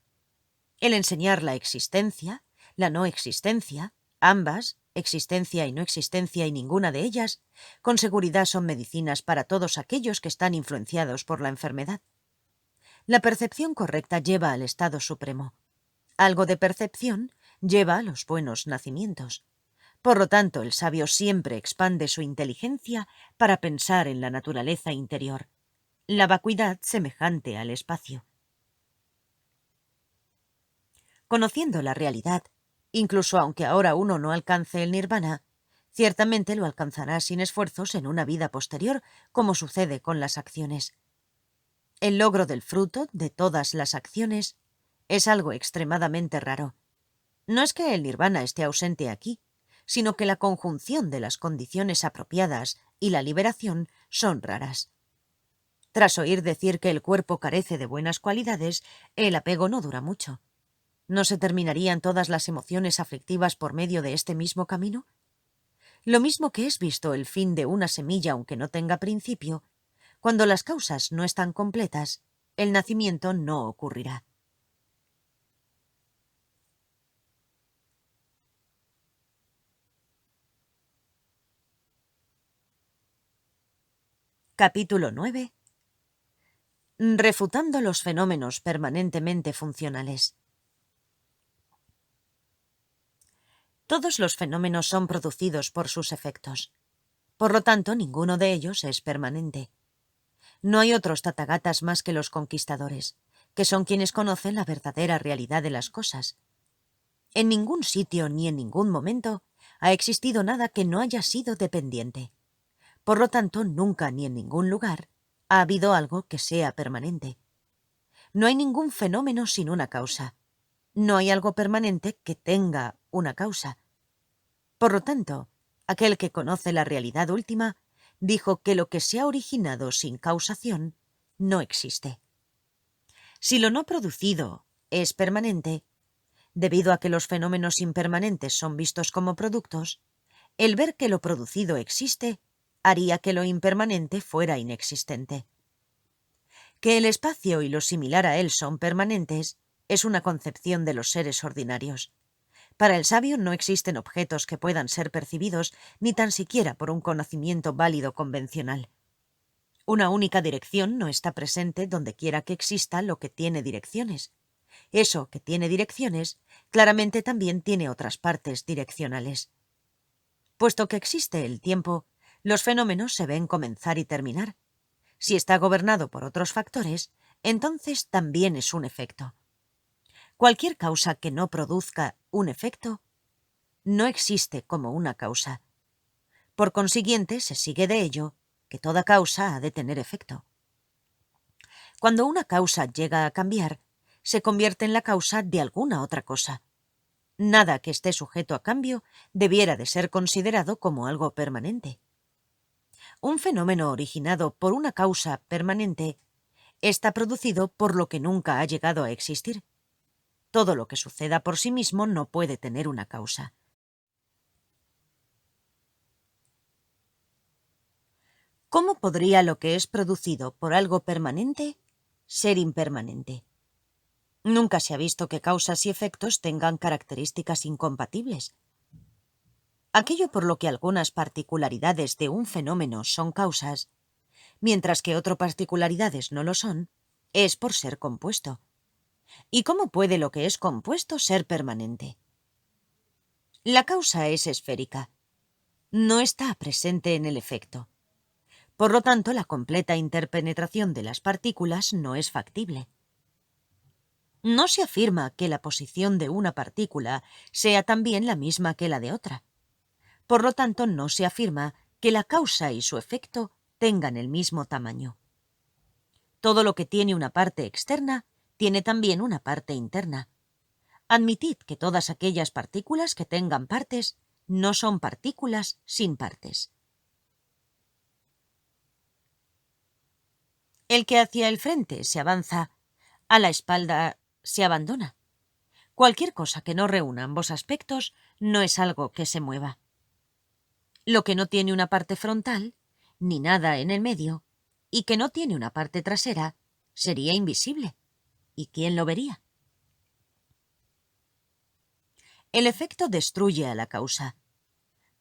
El enseñar la existencia, la no existencia, ambas, existencia y no existencia y ninguna de ellas, con seguridad son medicinas para todos aquellos que están influenciados por la enfermedad. La percepción correcta lleva al estado supremo. Algo de percepción lleva a los buenos nacimientos. Por lo tanto, el sabio siempre expande su inteligencia para pensar en la naturaleza interior, la vacuidad semejante al espacio. Conociendo la realidad, incluso aunque ahora uno no alcance el nirvana, ciertamente lo alcanzará sin esfuerzos en una vida posterior, como sucede con las acciones. El logro del fruto de todas las acciones es algo extremadamente raro. No es que el nirvana esté ausente aquí, sino que la conjunción de las condiciones apropiadas y la liberación son raras. Tras oír decir que el cuerpo carece de buenas cualidades, el apego no dura mucho. ¿No se terminarían todas las emociones aflictivas por medio de este mismo camino? Lo mismo que es visto el fin de una semilla aunque no tenga principio, cuando las causas no están completas, el nacimiento no ocurrirá. Capítulo 9. Refutando los fenómenos permanentemente funcionales. Todos los fenómenos son producidos por sus efectos. Por lo tanto, ninguno de ellos es permanente. No hay otros Tathagatas más que los conquistadores, que son quienes conocen la verdadera realidad de las cosas. En ningún sitio ni en ningún momento ha existido nada que no haya sido dependiente. Por lo tanto, nunca ni en ningún lugar ha habido algo que sea permanente. No hay ningún fenómeno sin una causa. No hay algo permanente que tenga una causa. Por lo tanto, Aquel que conoce la realidad última dijo que lo que se ha originado sin causación no existe. Si lo no producido es permanente, debido a que los fenómenos impermanentes son vistos como productos, el ver que lo producido existe haría que lo impermanente fuera inexistente. Que el espacio y lo similar a él son permanentes es una concepción de los seres ordinarios. Para el sabio no existen objetos que puedan ser percibidos ni tan siquiera por un conocimiento válido convencional. Una única dirección no está presente donde quiera que exista lo que tiene direcciones. Eso que tiene direcciones claramente también tiene otras partes direccionales. Puesto que existe el tiempo, los fenómenos se ven comenzar y terminar. Si está gobernado por otros factores, entonces también es un efecto. Cualquier causa que no produzca un efecto no existe como una causa. Por consiguiente, se sigue de ello que toda causa ha de tener efecto. Cuando una causa llega a cambiar, se convierte en la causa de alguna otra cosa. Nada que esté sujeto a cambio debiera de ser considerado como algo permanente. Un fenómeno originado por una causa permanente está producido por lo que nunca ha llegado a existir. Todo lo que suceda por sí mismo no puede tener una causa. ¿Cómo podría lo que es producido por algo permanente ser impermanente? Nunca se ha visto que causas y efectos tengan características incompatibles. Aquello por lo que algunas particularidades de un fenómeno son causas, mientras que otras particularidades no lo son, es por ser compuesto. ¿Y cómo puede lo que es compuesto ser permanente? La causa es esférica. No está presente en el efecto. Por lo tanto, la completa interpenetración de las partículas no es factible. No se afirma que la posición de una partícula sea también la misma que la de otra. Por lo tanto, no se afirma que la causa y su efecto tengan el mismo tamaño. Todo lo que tiene una parte externa tiene también una parte interna. Admitid que todas aquellas partículas que tengan partes no son partículas sin partes. El que hacia el frente se avanza, a la espalda se abandona. Cualquier cosa que no reúna ambos aspectos no es algo que se mueva. Lo que no tiene una parte frontal, ni nada en el medio, y que no tiene una parte trasera, sería invisible. ¿Y quién lo vería? El efecto destruye a la causa.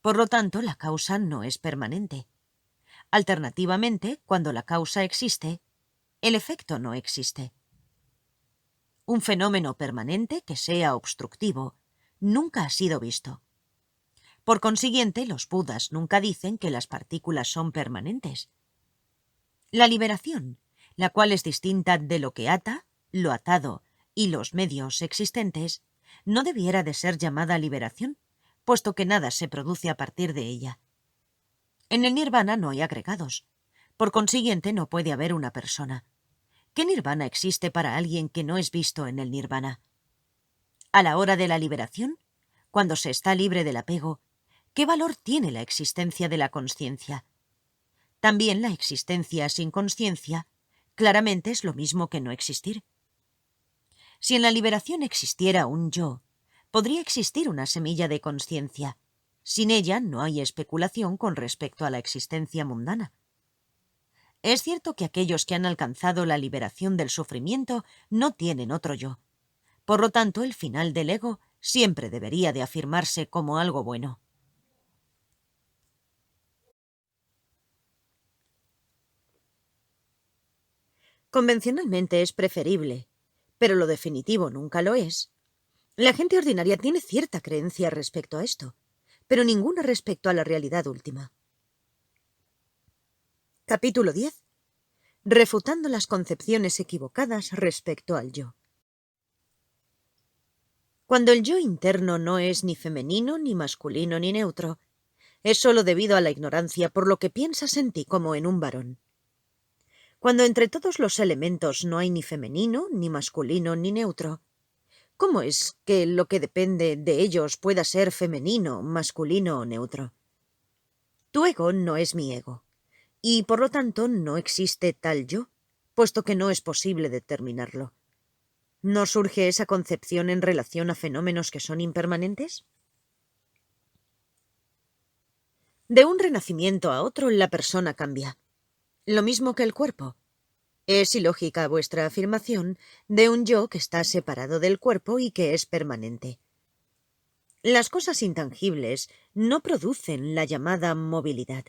Por lo tanto, la causa no es permanente. Alternativamente, cuando la causa existe, el efecto no existe. Un fenómeno permanente que sea obstructivo nunca ha sido visto. Por consiguiente, los budas nunca dicen que las partículas son permanentes. La liberación, la cual es distinta de lo que ata, lo atado y los medios existentes, no debiera de ser llamada liberación, puesto que nada se produce a partir de ella. En el nirvana no hay agregados. Por consiguiente, no puede haber una persona. ¿Qué nirvana existe para alguien que no es visto en el nirvana? A la hora de la liberación, cuando se está libre del apego, ¿qué valor tiene la existencia de la consciencia? También la existencia sin consciencia claramente es lo mismo que no existir. Si en la liberación existiera un yo, podría existir una semilla de consciencia. Sin ella no hay especulación con respecto a la existencia mundana. Es cierto que aquellos que han alcanzado la liberación del sufrimiento no tienen otro yo. Por lo tanto, el final del ego siempre debería de afirmarse como algo bueno. Convencionalmente es preferible, pero lo definitivo nunca lo es. La gente ordinaria tiene cierta creencia respecto a esto, pero ninguna respecto a la realidad última. Capítulo 10. Refutando las concepciones equivocadas respecto al yo. Cuando el yo interno no es ni femenino, ni masculino, ni neutro, es solo debido a la ignorancia por lo que piensas en ti como en un varón. Cuando entre todos los elementos no hay ni femenino, ni masculino, ni neutro, ¿cómo es que lo que depende de ellos pueda ser femenino, masculino o neutro? Tu ego no es mi ego, y por lo tanto no existe tal yo, puesto que no es posible determinarlo. ¿No surge esa concepción en relación a fenómenos que son impermanentes? De un renacimiento a otro, la persona cambia. Lo mismo que el cuerpo. Es ilógica vuestra afirmación de un yo que está separado del cuerpo y que es permanente. Las cosas intangibles no producen la llamada movilidad.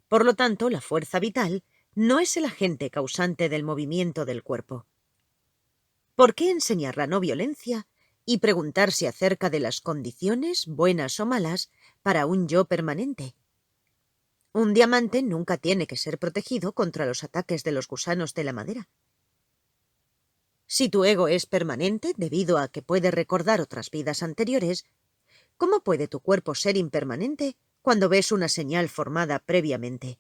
Por lo tanto, la fuerza vital no es el agente causante del movimiento del cuerpo. ¿Por qué enseñar la no violencia y preguntarse acerca de las condiciones, buenas o malas, para un yo permanente? Un diamante nunca tiene que ser protegido contra los ataques de los gusanos de la madera. Si tu ego es permanente debido a que puede recordar otras vidas anteriores, ¿cómo puede tu cuerpo ser impermanente cuando ves una señal formada previamente?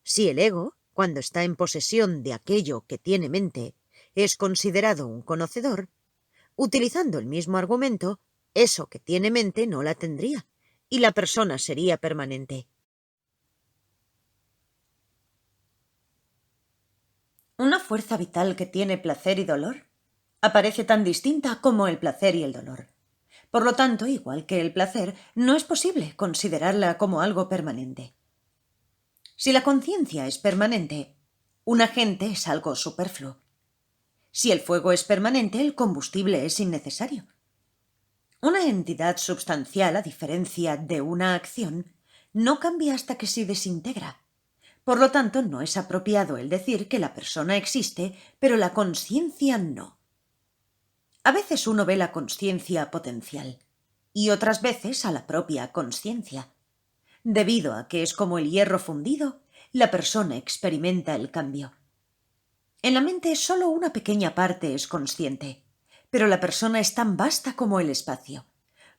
Si el ego, cuando está en posesión de aquello que tiene mente, es considerado un conocedor, utilizando el mismo argumento, eso que tiene mente no la tendría, y la persona sería permanente. ¿Una fuerza vital que tiene placer y dolor? Aparece tan distinta como el placer y el dolor. Por lo tanto, igual que el placer, no es posible considerarla como algo permanente. Si la conciencia es permanente, un agente es algo superfluo. Si el fuego es permanente, el combustible es innecesario. Una entidad substancial, a diferencia de una acción, no cambia hasta que se desintegra. Por lo tanto, no es apropiado el decir que la persona existe, pero la consciencia no. A veces uno ve la consciencia potencial y otras veces a la propia consciencia. Debido a que es como el hierro fundido, la persona experimenta el cambio. En la mente solo una pequeña parte es consciente, pero la persona es tan vasta como el espacio.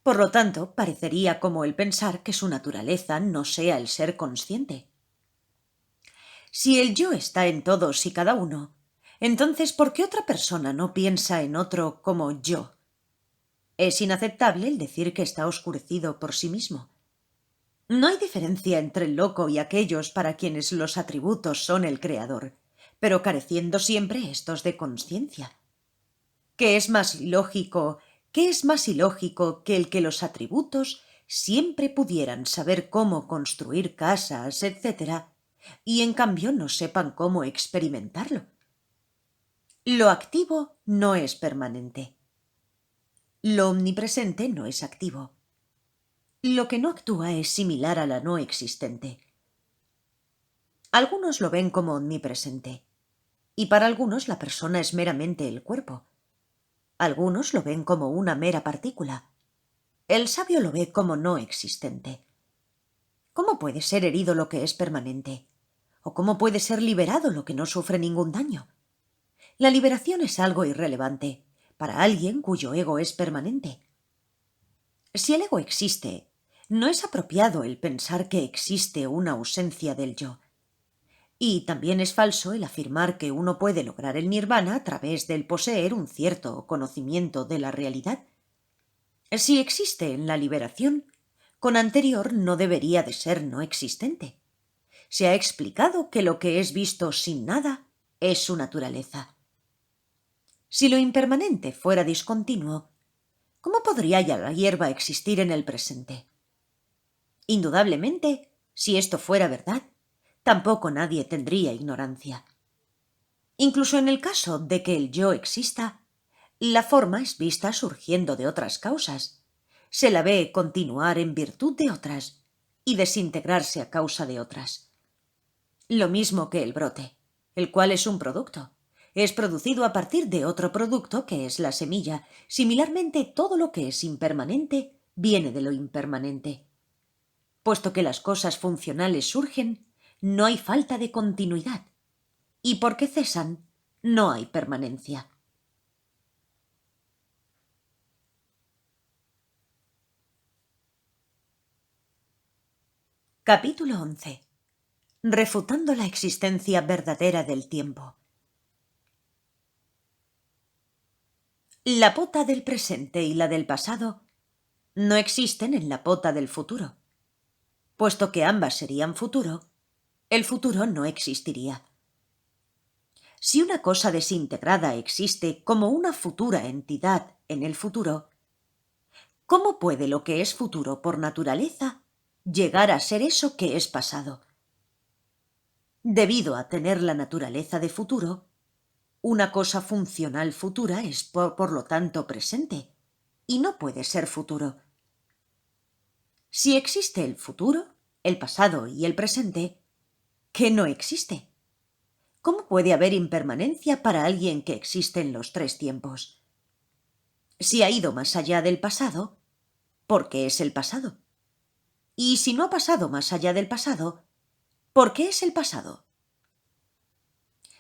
Por lo tanto, parecería como el pensar que su naturaleza no sea el ser consciente. Si el yo está en todos y cada uno, entonces ¿por qué otra persona no piensa en otro como yo? Es inaceptable el decir que está oscurecido por sí mismo. No hay diferencia entre el loco y aquellos para quienes los atributos son el creador, pero careciendo siempre estos de consciencia. ¿Qué es más ilógico que el que los atributos siempre pudieran saber cómo construir casas, etcétera, y en cambio no sepan cómo experimentarlo? Lo activo no es permanente. Lo omnipresente no es activo. Lo que no actúa es similar a la no existente. Algunos lo ven como omnipresente, y para algunos la persona es meramente el cuerpo. Algunos lo ven como una mera partícula. El sabio lo ve como no existente. ¿Cómo puede ser herido lo que es permanente? ¿O cómo puede ser liberado lo que no sufre ningún daño? La liberación es algo irrelevante para alguien cuyo ego es permanente. Si el ego existe, no es apropiado el pensar que existe una ausencia del yo. Y también es falso el afirmar que uno puede lograr el nirvana a través del poseer un cierto conocimiento de la realidad. Si existe en la liberación, con anterior no debería de ser no existente. Se ha explicado que lo que es visto sin nada es su naturaleza. Si lo impermanente fuera discontinuo, ¿cómo podría ya la hierba existir en el presente? Indudablemente, si esto fuera verdad, tampoco nadie tendría ignorancia. Incluso en el caso de que el yo exista, la forma es vista surgiendo de otras causas. Se la ve continuar en virtud de otras y desintegrarse a causa de otras. Lo mismo que el brote, el cual es un producto. Es producido a partir de otro producto que es la semilla. Similarmente, todo lo que es impermanente viene de lo impermanente. Puesto que las cosas funcionales surgen, no hay falta de continuidad. Y porque cesan, no hay permanencia. Capítulo 11. Refutando la existencia verdadera del tiempo. La pota del presente y la del pasado no existen en la pota del futuro. Puesto que ambas serían futuro, el futuro no existiría. Si una cosa desintegrada existe como una futura entidad en el futuro, ¿cómo puede lo que es futuro por naturaleza llegar a ser eso que es pasado? Debido a tener la naturaleza de futuro, una cosa funcional futura es por lo tanto presente y no puede ser futuro. Si existe el futuro, el pasado y el presente, ¿qué no existe? ¿Cómo puede haber impermanencia para alguien que existe en los tres tiempos? Si ha ido más allá del pasado, ¿por qué es el pasado? Y si no ha pasado más allá del pasado, ¿por qué es el pasado?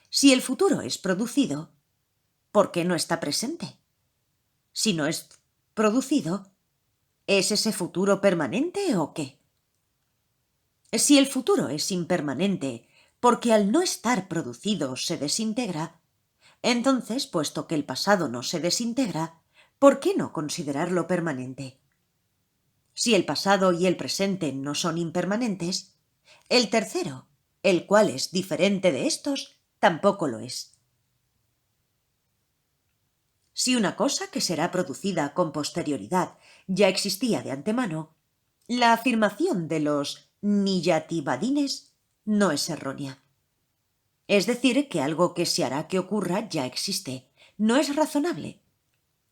Si el futuro es producido, ¿por qué no está presente? Si no es producido, ¿es ese futuro permanente o qué? Si el futuro es impermanente porque al no estar producido se desintegra, entonces, puesto que el pasado no se desintegra, ¿por qué no considerarlo permanente? Si el pasado y el presente no son impermanentes, el tercero, el cual es diferente de estos, tampoco lo es. Si una cosa que será producida con posterioridad ya existía de antemano, la afirmación de los Niyativadines no es errónea. Es decir, que algo que se hará que ocurra ya existe. No es razonable.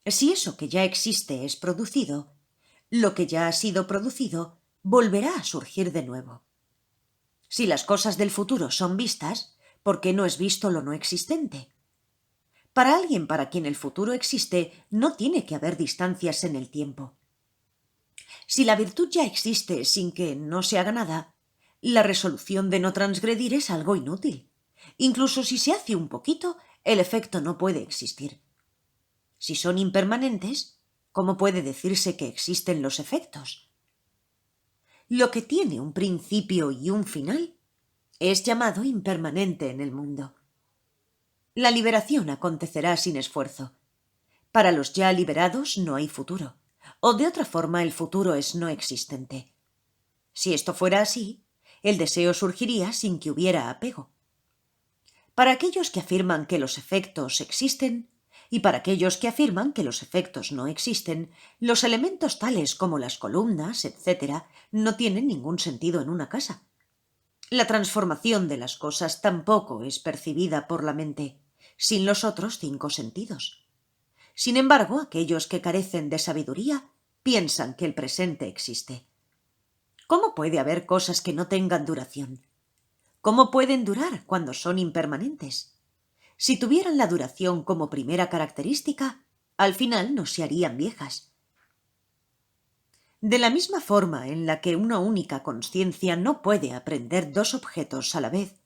Si eso que ya existe es producido, lo que ya ha sido producido volverá a surgir de nuevo. Si las cosas del futuro son vistas, ¿por qué no es visto lo no existente? Para alguien para quien el futuro existe, no tiene que haber distancias en el tiempo. Si la virtud ya existe sin que no se haga nada, la resolución de no transgredir es algo inútil. Incluso si se hace un poquito, el efecto no puede existir. Si son impermanentes, ¿cómo puede decirse que existen los efectos? Lo que tiene un principio y un final es llamado impermanente en el mundo. La liberación acontecerá sin esfuerzo. Para los ya liberados no hay futuro, o de otra forma el futuro es no existente. Si esto fuera así, el deseo surgiría sin que hubiera apego. Para aquellos que afirman que los efectos existen, y para aquellos que afirman que los efectos no existen, los elementos tales como las columnas, etc., no tienen ningún sentido en una casa. La transformación de las cosas tampoco es percibida por la mente, sin los otros 5 sentidos. Sin embargo, aquellos que carecen de sabiduría piensan que el presente existe. ¿Cómo puede haber cosas que no tengan duración? ¿Cómo pueden durar cuando son impermanentes? Si tuvieran la duración como primera característica, al final no se harían viejas. De la misma forma en la que una única consciencia no puede aprender dos objetos a la vez,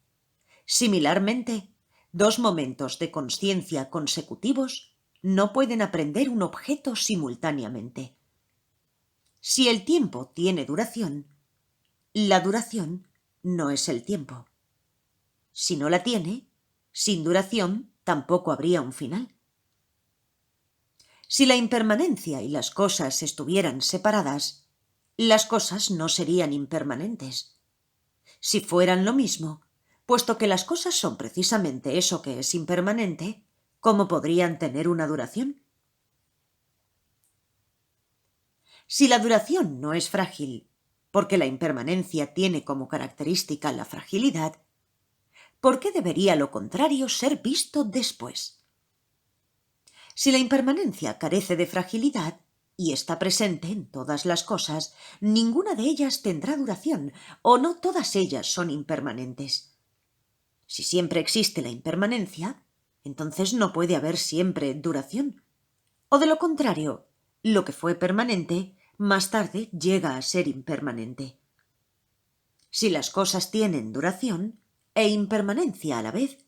similarmente, dos momentos de consciencia consecutivos no pueden aprender un objeto simultáneamente. Si el tiempo tiene duración, la duración no es el tiempo. Si no la tiene, sin duración tampoco habría un final. Si la impermanencia y las cosas estuvieran separadas, las cosas no serían impermanentes. Si fueran lo mismo, puesto que las cosas son precisamente eso que es impermanente, ¿cómo podrían tener una duración? Si la duración no es frágil, porque la impermanencia tiene como característica la fragilidad, ¿por qué debería lo contrario ser visto después? Si la impermanencia carece de fragilidad y está presente en todas las cosas, ninguna de ellas tendrá duración, o no todas ellas son impermanentes. Si siempre existe la impermanencia, entonces no puede haber siempre duración. O de lo contrario, lo que fue permanente, más tarde llega a ser impermanente. Si las cosas tienen duración e impermanencia a la vez,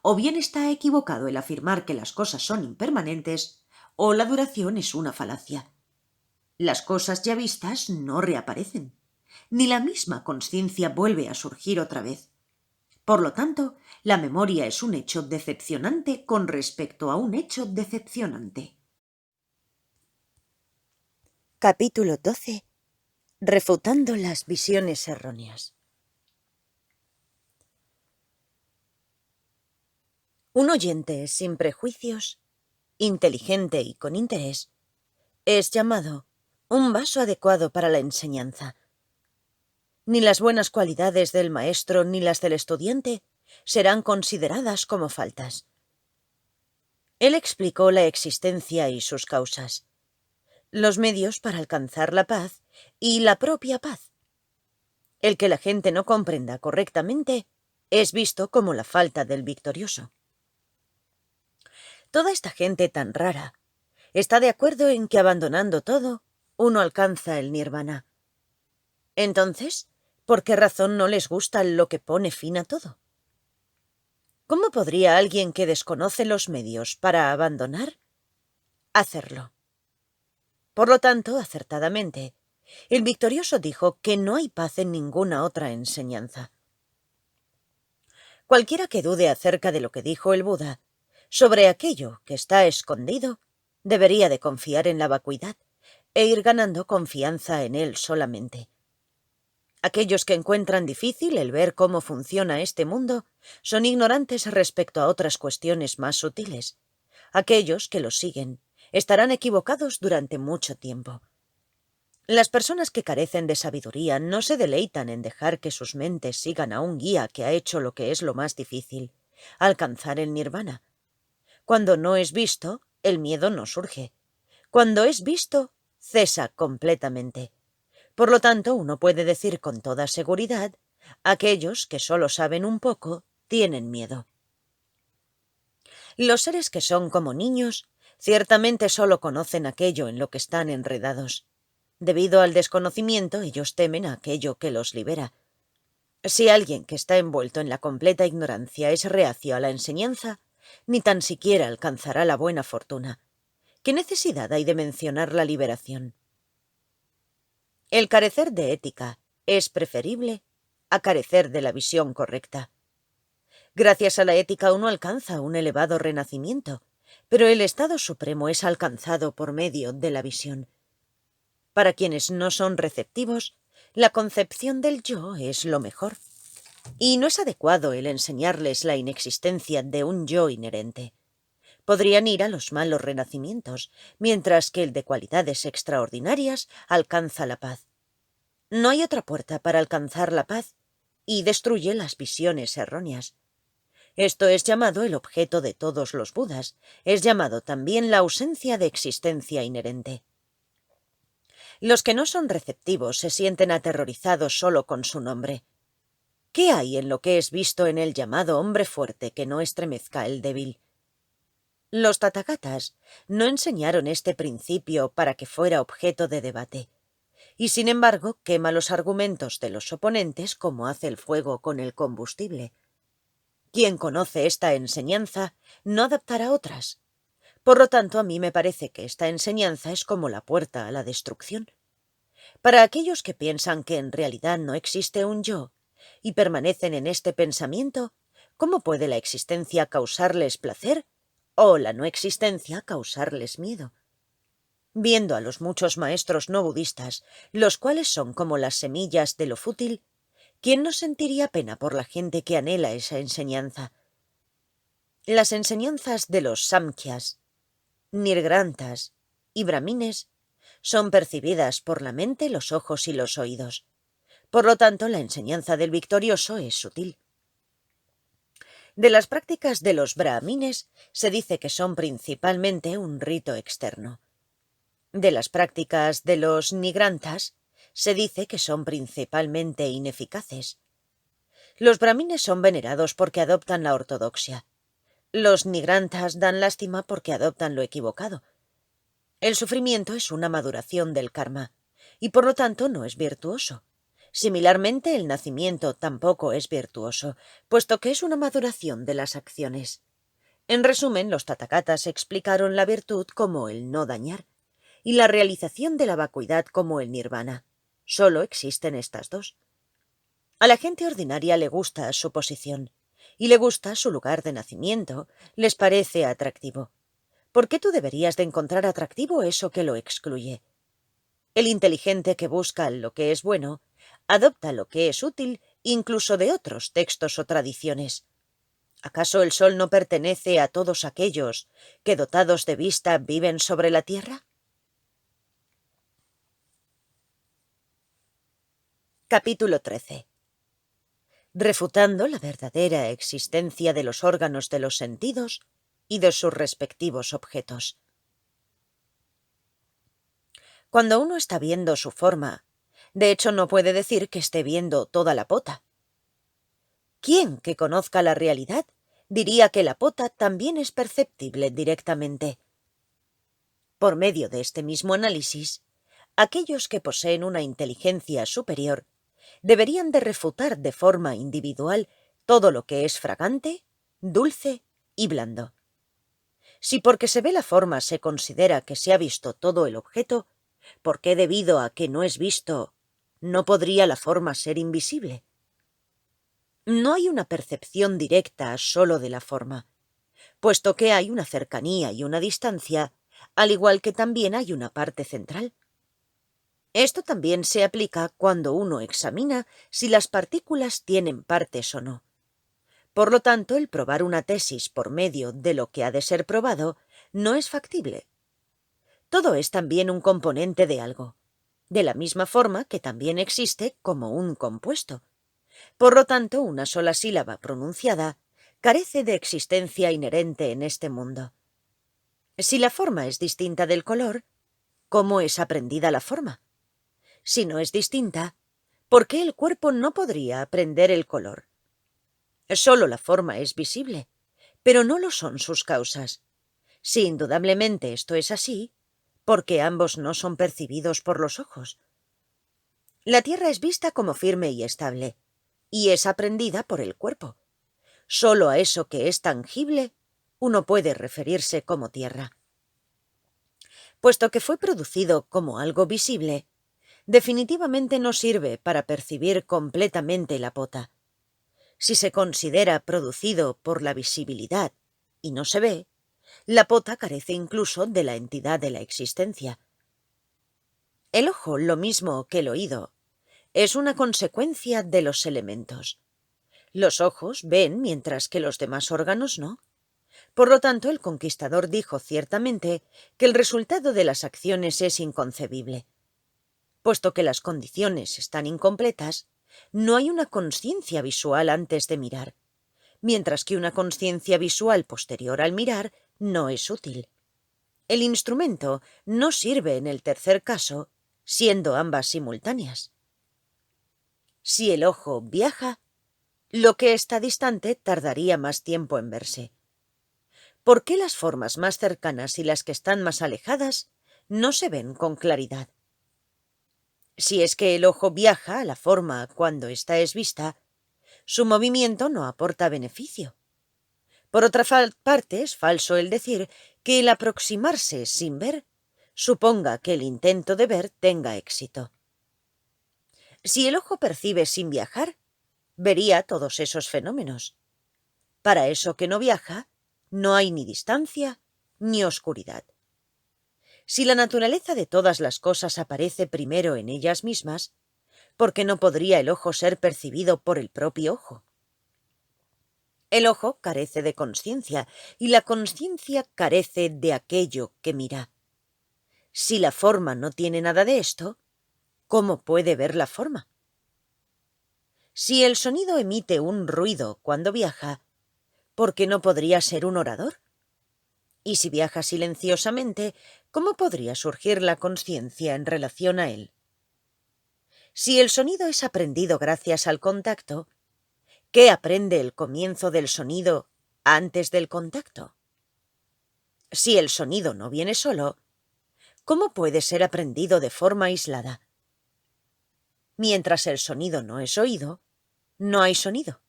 o bien está equivocado el afirmar que las cosas son impermanentes, o la duración es una falacia. Las cosas ya vistas no reaparecen, ni la misma consciencia vuelve a surgir otra vez. Por lo tanto, la memoria es un hecho decepcionante con respecto a un hecho decepcionante. Capítulo 12. Refutando las visiones erróneas. Un oyente sin prejuicios, inteligente y con interés, es llamado un vaso adecuado para la enseñanza. Ni las buenas cualidades del maestro ni las del estudiante serán consideradas como faltas. Él explicó la existencia y sus causas, los medios para alcanzar la paz y la propia paz. El que la gente no comprenda correctamente es visto como la falta del victorioso. Toda esta gente tan rara está de acuerdo en que abandonando todo, uno alcanza el nirvana. Entonces, ¿por qué razón no les gusta lo que pone fin a todo? ¿Cómo podría alguien que desconoce los medios para abandonar hacerlo? Por lo tanto, acertadamente, el victorioso dijo que no hay paz en ninguna otra enseñanza. Cualquiera que dude acerca de lo que dijo el Buda sobre aquello que está escondido, debería de confiar en la vacuidad e ir ganando confianza en él solamente. Aquellos que encuentran difícil el ver cómo funciona este mundo son ignorantes respecto a otras cuestiones más sutiles. Aquellos que lo siguen estarán equivocados durante mucho tiempo. Las personas que carecen de sabiduría no se deleitan en dejar que sus mentes sigan a un guía que ha hecho lo que es lo más difícil, alcanzar el nirvana. Cuando no es visto, el miedo no surge. Cuando es visto, cesa completamente. Por lo tanto, uno puede decir con toda seguridad, aquellos que solo saben un poco, tienen miedo. Los seres que son como niños, ciertamente solo conocen aquello en lo que están enredados. Debido al desconocimiento, ellos temen a aquello que los libera. Si alguien que está envuelto en la completa ignorancia es reacio a la enseñanza, ni tan siquiera alcanzará la buena fortuna. ¿Qué necesidad hay de mencionar la liberación? El carecer de ética es preferible a carecer de la visión correcta. Gracias a la ética uno alcanza un elevado renacimiento, pero el estado supremo es alcanzado por medio de la visión. Para quienes no son receptivos, la concepción del yo es lo mejor. Y no es adecuado el enseñarles la inexistencia de un yo inherente. Podrían ir a los malos renacimientos, mientras que el de cualidades extraordinarias alcanza la paz. No hay otra puerta para alcanzar la paz, y destruye las visiones erróneas. Esto es llamado el objeto de todos los Budas, es llamado también la ausencia de existencia inherente. Los que no son receptivos se sienten aterrorizados solo con su nombre. ¿Qué hay en lo que es visto en el llamado hombre fuerte que no estremezca el débil? Los Tathagatas no enseñaron este principio para que fuera objeto de debate, y sin embargo quema los argumentos de los oponentes como hace el fuego con el combustible. Quien conoce esta enseñanza no adaptará otras. Por lo tanto, a mí me parece que esta enseñanza es como la puerta a la destrucción. Para aquellos que piensan que en realidad no existe un yo y permanecen en este pensamiento, ¿cómo puede la existencia causarles placer o la no existencia causarles miedo? Viendo a los muchos maestros no budistas, los cuales son como las semillas de lo fútil, ¿quién no sentiría pena por la gente que anhela esa enseñanza? Las enseñanzas de los samkhyas, nirgrantas y brahmines son percibidas por la mente, los ojos y los oídos. Por lo tanto, la enseñanza del victorioso es sutil. De las prácticas de los brahmines se dice que son principalmente un rito externo. De las prácticas de los nigrantas se dice que son principalmente ineficaces. Los brahmines son venerados porque adoptan la ortodoxia. Los nigrantas dan lástima porque adoptan lo equivocado. El sufrimiento es una maduración del karma, y por lo tanto no es virtuoso. Similarmente, el nacimiento tampoco es virtuoso, puesto que es una maduración de las acciones. En resumen, los Tathagatas explicaron la virtud como el no dañar, y la realización de la vacuidad como el nirvana. Solo existen estas dos. A la gente ordinaria le gusta su posición, y le gusta su lugar de nacimiento, les parece atractivo. ¿Por qué tú deberías de encontrar atractivo eso que lo excluye? El inteligente que busca lo que es bueno, adopta lo que es útil incluso de otros textos o tradiciones. ¿Acaso el sol no pertenece a todos aquellos que, dotados de vista, viven sobre la tierra? Capítulo 13. Refutando la verdadera existencia de los órganos de los sentidos y de sus respectivos objetos. Cuando uno está viendo su forma, de hecho no puede decir que esté viendo toda la pota. ¿Quién que conozca la realidad diría que la pota también es perceptible directamente? Por medio de este mismo análisis, aquellos que poseen una inteligencia superior deberían de refutar de forma individual todo lo que es fragante, dulce y blando. Si porque se ve la forma se considera que se ha visto todo el objeto, ¿por qué debido a que no es visto, no podría la forma ser invisible? No hay una percepción directa solo de la forma, puesto que hay una cercanía y una distancia, al igual que también hay una parte central. Esto también se aplica cuando uno examina si las partículas tienen partes o no. Por lo tanto, el probar una tesis por medio de lo que ha de ser probado no es factible. Todo es también un componente de algo, de la misma forma que también existe como un compuesto. Por lo tanto, una sola sílaba pronunciada carece de existencia inherente en este mundo. Si la forma es distinta del color, ¿cómo es aprendida la forma? Si no es distinta, ¿por qué el cuerpo no podría aprender el color? Solo la forma es visible, pero no lo son sus causas. Si indudablemente esto es así, ¿por qué ambos no son percibidos por los ojos? La tierra es vista como firme y estable, y es aprendida por el cuerpo. Solo a eso que es tangible uno puede referirse como tierra. Puesto que fue producido como algo visible, definitivamente no sirve para percibir completamente la pota. Si se considera producido por la visibilidad y no se ve, la pota carece incluso de la entidad de la existencia. El ojo, lo mismo que el oído, es una consecuencia de los elementos. Los ojos ven mientras que los demás órganos no. Por lo tanto, el conquistador dijo ciertamente que el resultado de las acciones es inconcebible. Puesto que las condiciones están incompletas, no hay una consciencia visual antes de mirar, mientras que una consciencia visual posterior al mirar no es útil. El instrumento no sirve en el tercer caso, siendo ambas simultáneas. Si el ojo viaja, lo que está distante tardaría más tiempo en verse. ¿Por qué las formas más cercanas y las que están más alejadas no se ven con claridad? Si es que el ojo viaja a la forma cuando ésta es vista, su movimiento no aporta beneficio. Por otra parte, es falso el decir que el aproximarse sin ver suponga que el intento de ver tenga éxito. Si el ojo percibe sin viajar, vería todos esos fenómenos. Para eso que no viaja, no hay ni distancia ni oscuridad. Si la naturaleza de todas las cosas aparece primero en ellas mismas, ¿por qué no podría el ojo ser percibido por el propio ojo? El ojo carece de consciencia y la consciencia carece de aquello que mira. Si la forma no tiene nada de esto, ¿cómo puede ver la forma? Si el sonido emite un ruido cuando viaja, ¿por qué no podría ser un orador? Y si viaja silenciosamente, ¿cómo podría surgir la consciencia en relación a él? Si el sonido es aprendido gracias al contacto, ¿qué aprende el comienzo del sonido antes del contacto? Si el sonido no viene solo, ¿cómo puede ser aprendido de forma aislada? Mientras el sonido no es oído, no hay sonido.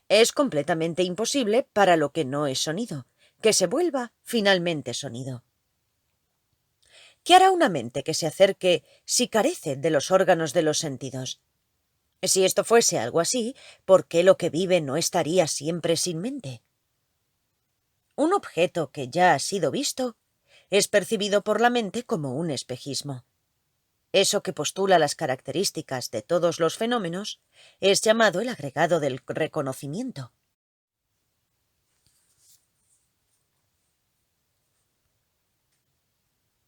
Es completamente imposible para lo que no es sonido, que se vuelva finalmente sonido. ¿Qué hará una mente que se acerque si carece de los órganos de los sentidos? Si esto fuese algo así, ¿por qué lo que vive no estaría siempre sin mente? Un objeto que ya ha sido visto es percibido por la mente como un espejismo. Eso que postula las características de todos los fenómenos es llamado el agregado del reconocimiento.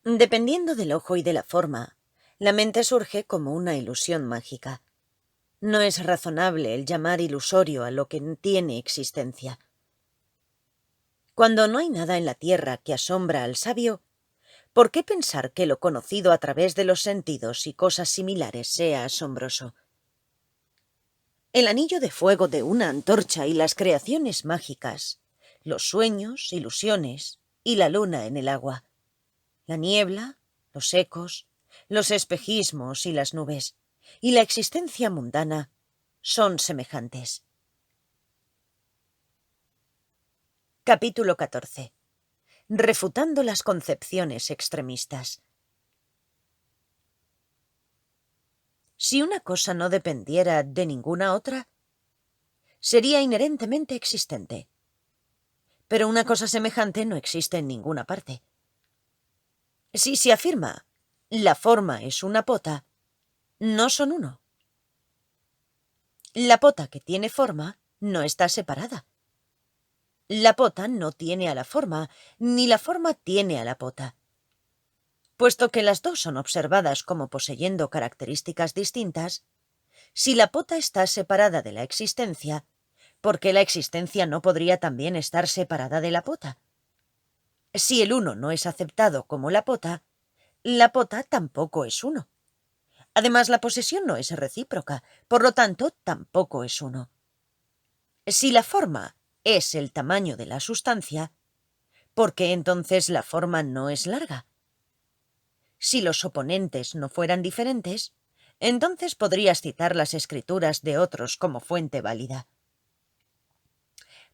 Dependiendo del ojo y de la forma, la mente surge como una ilusión mágica. No es razonable el llamar ilusorio a lo que tiene existencia. Cuando no hay nada en la tierra que asombra al sabio, ¿por qué pensar que lo conocido a través de los sentidos y cosas similares sea asombroso? El anillo de fuego de una antorcha y las creaciones mágicas, los sueños, ilusiones y la luna en el agua, la niebla, los ecos, los espejismos y las nubes, y la existencia mundana son semejantes. Capítulo 14. Refutando las concepciones extremistas. Si una cosa no dependiera de ninguna otra, sería inherentemente existente. Pero una cosa semejante no existe en ninguna parte. Si se afirma, la forma es una pota, no son uno. La pota que tiene forma no está separada. La pota no tiene a la forma, ni la forma tiene a la pota. Puesto que las dos son observadas como poseyendo características distintas, si la pota está separada de la existencia, ¿por qué la existencia no podría también estar separada de la pota? Si el uno no es aceptado como la pota tampoco es uno. Además, la posesión no es recíproca, por lo tanto, tampoco es uno. Si la forma es el tamaño de la sustancia, ¿por qué entonces la forma no es larga? Si los oponentes no fueran diferentes, entonces podrías citar las escrituras de otros como fuente válida.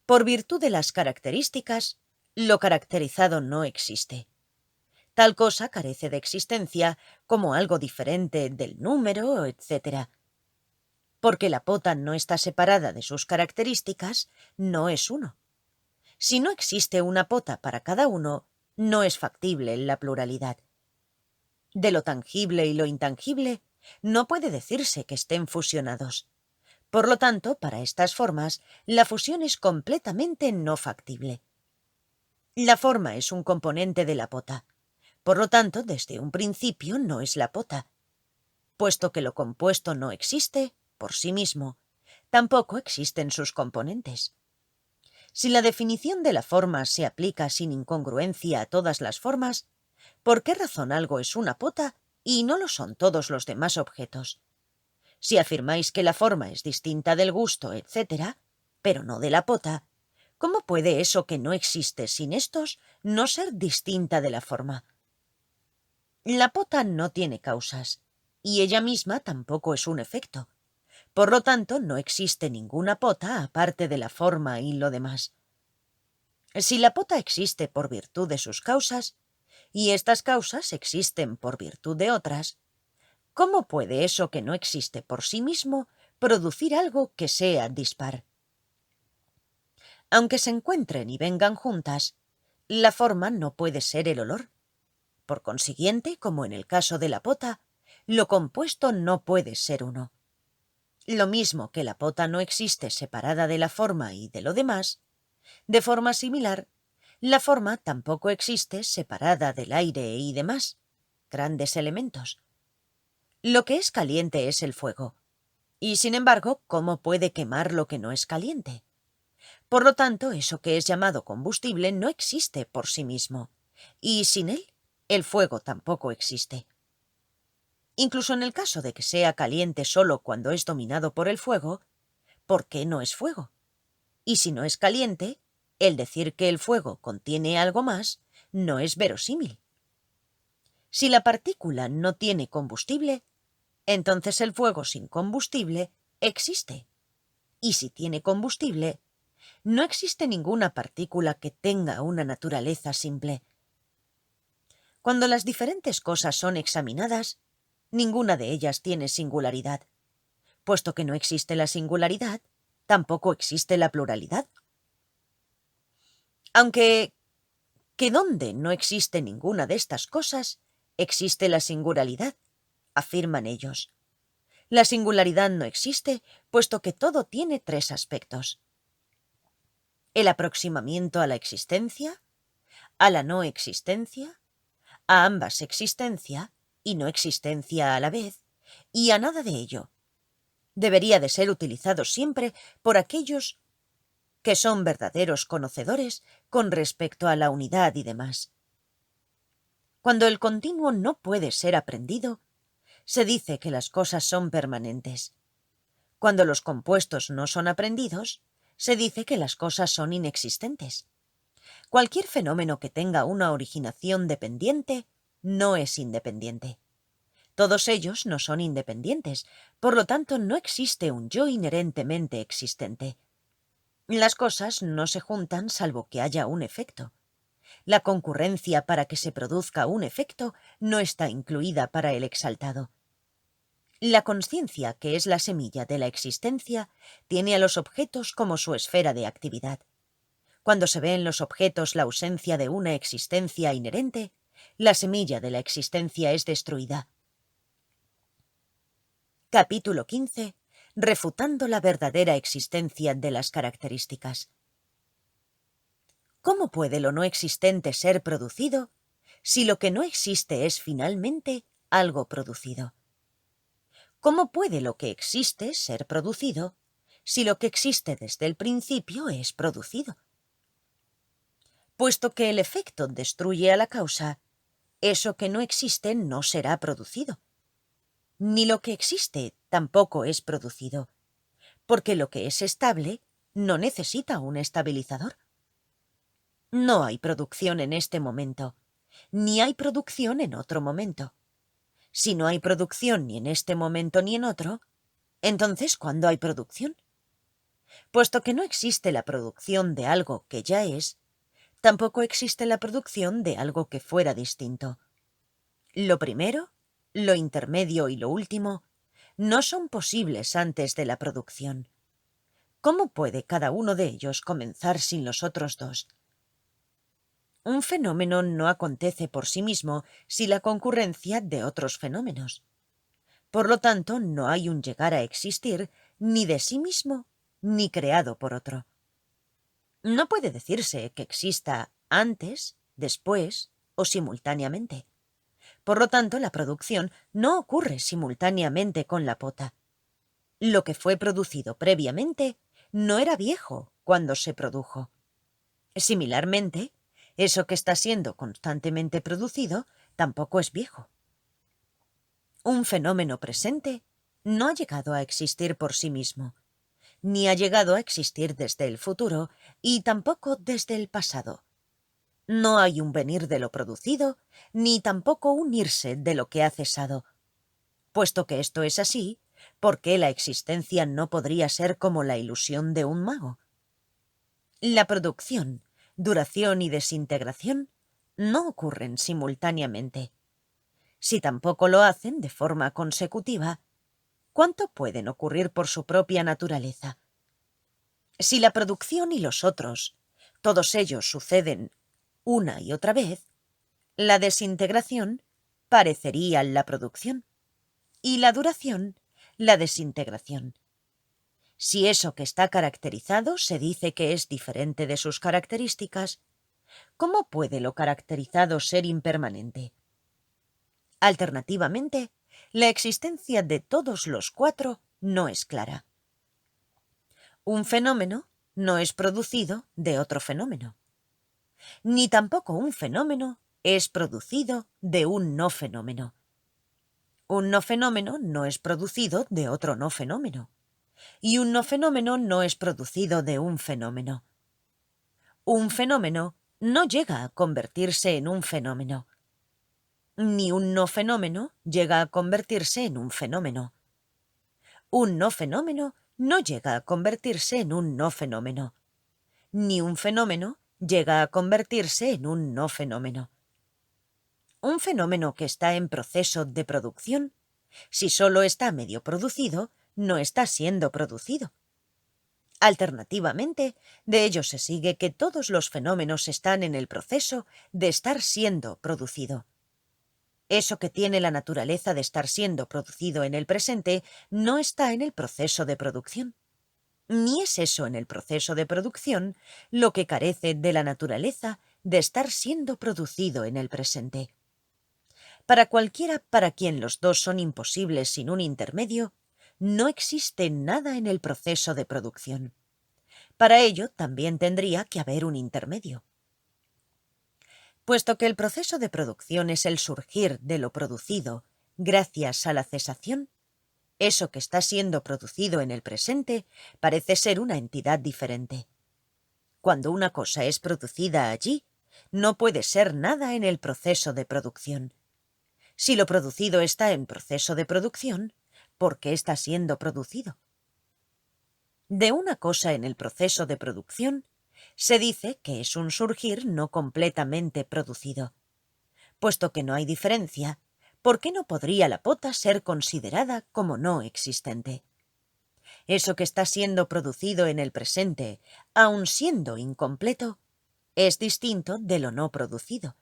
Por virtud de las características, lo caracterizado no existe. Tal cosa carece de existencia como algo diferente del número, etc. Porque la pota no está separada de sus características, no es uno. Si no existe una pota para cada uno, no es factible la pluralidad. De lo tangible y lo intangible, no puede decirse que estén fusionados. Por lo tanto, para estas formas, la fusión es completamente no factible. La forma es un componente de la pota. Por lo tanto, desde un principio no es la pota. Puesto que lo compuesto no existe por sí mismo, tampoco existen sus componentes. Si la definición de la forma se aplica sin incongruencia a todas las formas, ¿por qué razón algo es una pota y no lo son todos los demás objetos? Si afirmáis que la forma es distinta del gusto, etc., pero no de la pota, ¿cómo puede eso que no existe sin estos no ser distinta de la forma? La pota no tiene causas, y ella misma tampoco es un efecto. Por lo tanto, no existe ninguna pota aparte de la forma y lo demás. Si la pota existe por virtud de sus causas, y estas causas existen por virtud de otras, ¿cómo puede eso que no existe por sí mismo producir algo que sea dispar? Aunque se encuentren y vengan juntas, la forma no puede ser el olor. Por consiguiente, como en el caso de la pota, lo compuesto no puede ser uno. Lo mismo que la pota no existe separada de la forma y de lo demás, de forma similar, la forma tampoco existe separada del aire y demás, grandes elementos. Lo que es caliente es el fuego, y sin embargo, ¿cómo puede quemar lo que no es caliente? Por lo tanto, eso que es llamado combustible no existe por sí mismo, y sin él, el fuego tampoco existe. Incluso en el caso de que sea caliente solo cuando es dominado por el fuego, ¿por qué no es fuego? Y si no es caliente, el decir que el fuego contiene algo más no es verosímil. Si la partícula no tiene combustible, entonces el fuego sin combustible existe. Y si tiene combustible, no existe ninguna partícula que tenga una naturaleza simple. Cuando las diferentes cosas son examinadas, ninguna de ellas tiene singularidad. Puesto que no existe la singularidad, tampoco existe la pluralidad. Aunque que donde no existe ninguna de estas cosas, existe la singularidad. afirman ellos. La singularidad no existe, puesto que todo tiene tres aspectos: el aproximamiento a la existencia, a la no existencia, a ambas existencia y no existencia a la vez, y a nada de ello. Debería de ser utilizado siempre por aquellos que son verdaderos conocedores con respecto a la unidad y demás. Cuando el continuo no puede ser aprendido, se dice que las cosas son permanentes. Cuando los compuestos no son aprendidos, se dice que las cosas son inexistentes. Cualquier fenómeno que tenga una originación dependiente no es independiente. Todos ellos no son independientes, por lo tanto no existe un yo inherentemente existente. Las cosas no se juntan salvo que haya un efecto. La concurrencia para que se produzca un efecto no está incluida para el exaltado. La consciencia, que es la semilla de la existencia, tiene a los objetos como su esfera de actividad. Cuando se ve en los objetos la ausencia de una existencia inherente, la semilla de la existencia es destruida. Capítulo 15. Refutando la verdadera existencia de las características. ¿Cómo puede lo no existente ser producido si lo que no existe es finalmente algo producido? ¿Cómo puede lo que existe ser producido si lo que existe desde el principio es producido? Puesto que el efecto destruye a la causa, eso que no existe no será producido. Ni lo que existe tampoco es producido, porque lo que es estable no necesita un estabilizador. No hay producción en este momento, ni hay producción en otro momento. Si no hay producción ni en este momento ni en otro, entonces ¿cuándo hay producción? Puesto que no existe la producción de algo que ya es, tampoco existe la producción de algo que fuera distinto. Lo primero, lo intermedio y lo último no son posibles antes de la producción. ¿Cómo puede cada uno de ellos comenzar sin los otros dos? Un fenómeno no acontece por sí mismo sin la concurrencia de otros fenómenos. Por lo tanto, no hay un llegar a existir ni de sí mismo ni creado por otro. No puede decirse que exista antes, después o simultáneamente. Por lo tanto, la producción no ocurre simultáneamente con la pota. Lo que fue producido previamente no era viejo cuando se produjo. Similarmente, eso que está siendo constantemente producido tampoco es viejo. Un fenómeno presente no ha llegado a existir por sí mismo, ni ha llegado a existir desde el futuro y tampoco desde el pasado. No hay un venir de lo producido, ni tampoco un irse de lo que ha cesado. Puesto que esto es así, ¿por qué la existencia no podría ser como la ilusión de un mago? La producción, duración y desintegración no ocurren simultáneamente. Si tampoco lo hacen de forma consecutiva, ¿cuánto pueden ocurrir por su propia naturaleza? Si la producción y los otros, todos ellos suceden una y otra vez, la desintegración parecería la producción y la duración la desintegración. Si eso que está caracterizado se dice que es diferente de sus características, ¿cómo puede lo caracterizado ser impermanente? Alternativamente, la existencia de todos los cuatro no es clara. Un fenómeno no es producido de otro fenómeno, ni tampoco un fenómeno es producido de un no fenómeno. Un no fenómeno no es producido de otro no fenómeno, y un no fenómeno no es producido de un fenómeno. Un fenómeno no llega a convertirse en un fenómeno, ni un no fenómeno llega a convertirse en un fenómeno. Un no fenómeno no llega a convertirse en un no fenómeno, ni un fenómeno llega a convertirse en un no fenómeno. Un fenómeno que está en proceso de producción, si solo está medio producido, no está siendo producido. Alternativamente, de ello se sigue que todos los fenómenos están en el proceso de estar siendo producido. Eso que tiene la naturaleza de estar siendo producido en el presente no está en el proceso de producción. Ni es eso en el proceso de producción lo que carece de la naturaleza de estar siendo producido en el presente. Para cualquiera para quien los dos son imposibles sin un intermedio, no existe nada en el proceso de producción. Para ello también tendría que haber un intermedio. Puesto que el proceso de producción es el surgir de lo producido gracias a la cesación, eso que está siendo producido en el presente parece ser una entidad diferente. Cuando una cosa es producida allí, no puede ser nada en el proceso de producción. Si lo producido está en proceso de producción, ¿por qué está siendo producido? De una cosa en el proceso de producción, se dice que es un surgir no completamente producido. Puesto que no hay diferencia, ¿por qué no podría la pota ser considerada como no existente? Eso que está siendo producido en el presente, aun siendo incompleto, es distinto de lo no producido.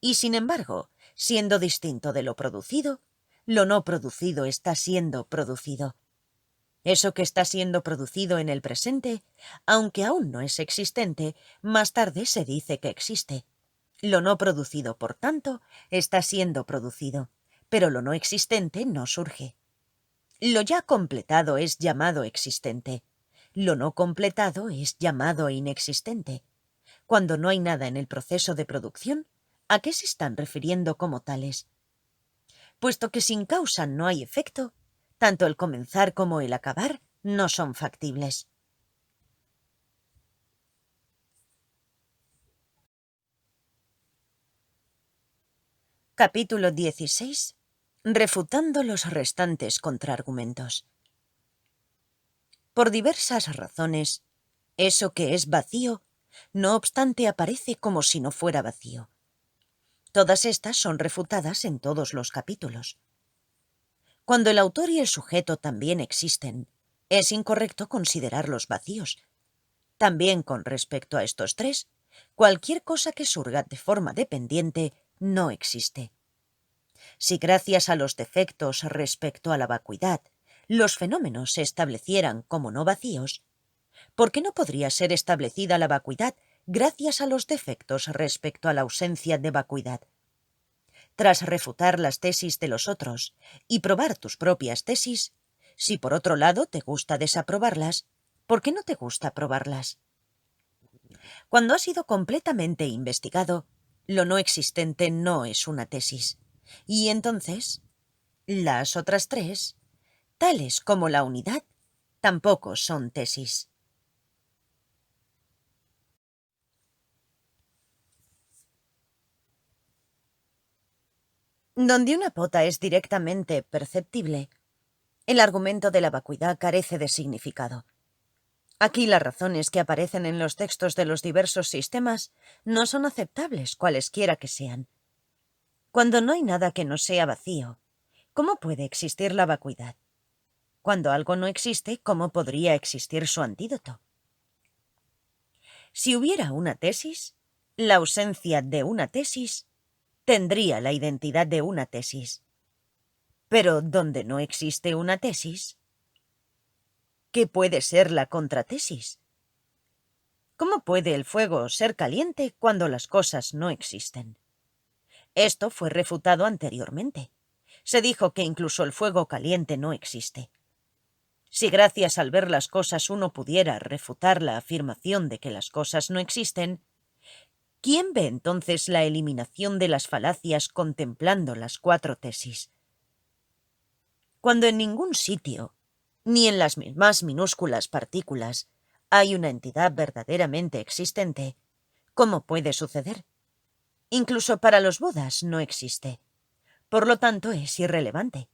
Y sin embargo, siendo distinto de lo producido, lo no producido está siendo producido. Eso que está siendo producido en el presente, aunque aún no es existente, más tarde se dice que existe. Lo no producido, por tanto, está siendo producido, pero lo no existente no surge. Lo ya completado es llamado existente. Lo no completado es llamado inexistente. Cuando no hay nada en el proceso de producción, ¿a qué se están refiriendo como tales? Puesto que sin causa no hay efecto, tanto el comenzar como el acabar no son factibles. Capítulo 16. Refutando los restantes contraargumentos. Por diversas razones, eso que es vacío, no obstante aparece como si no fuera vacío. Todas estas son refutadas en todos los capítulos. Cuando el autor y el sujeto también existen, es incorrecto considerarlos vacíos. También con respecto a estos tres, cualquier cosa que surja de forma dependiente no existe. Si gracias a los defectos respecto a la vacuidad, los fenómenos se establecieran como no vacíos, ¿por qué no podría ser establecida la vacuidad gracias a los defectos respecto a la ausencia de vacuidad? Tras refutar las tesis de los otros y probar tus propias tesis, si por otro lado te gusta desaprobarlas, ¿por qué no te gusta probarlas? Cuando ha sido completamente investigado, lo no existente no es una tesis. Y entonces, las otras tres, tales como la unidad, tampoco son tesis. Donde una pota es directamente perceptible, el argumento de la vacuidad carece de significado. Aquí las razones que aparecen en los textos de los diversos sistemas no son aceptables, cualesquiera que sean. Cuando no hay nada que no sea vacío, ¿cómo puede existir la vacuidad? Cuando algo no existe, ¿cómo podría existir su antídoto? Si hubiera una tesis, la ausencia de una tesis tendría la identidad de una tesis. Pero donde no existe una tesis, ¿qué puede ser la contratesis? ¿Cómo puede el fuego ser caliente cuando las cosas no existen? Esto fue refutado anteriormente. Se dijo que incluso el fuego caliente no existe. Si gracias al ver las cosas uno pudiera refutar la afirmación de que las cosas no existen, ¿quién ve entonces la eliminación de las falacias contemplando las cuatro tesis? Cuando en ningún sitio, ni en las más minúsculas partículas, hay una entidad verdaderamente existente, ¿cómo puede suceder? Incluso para los Budas no existe. Por lo tanto, es irrelevante.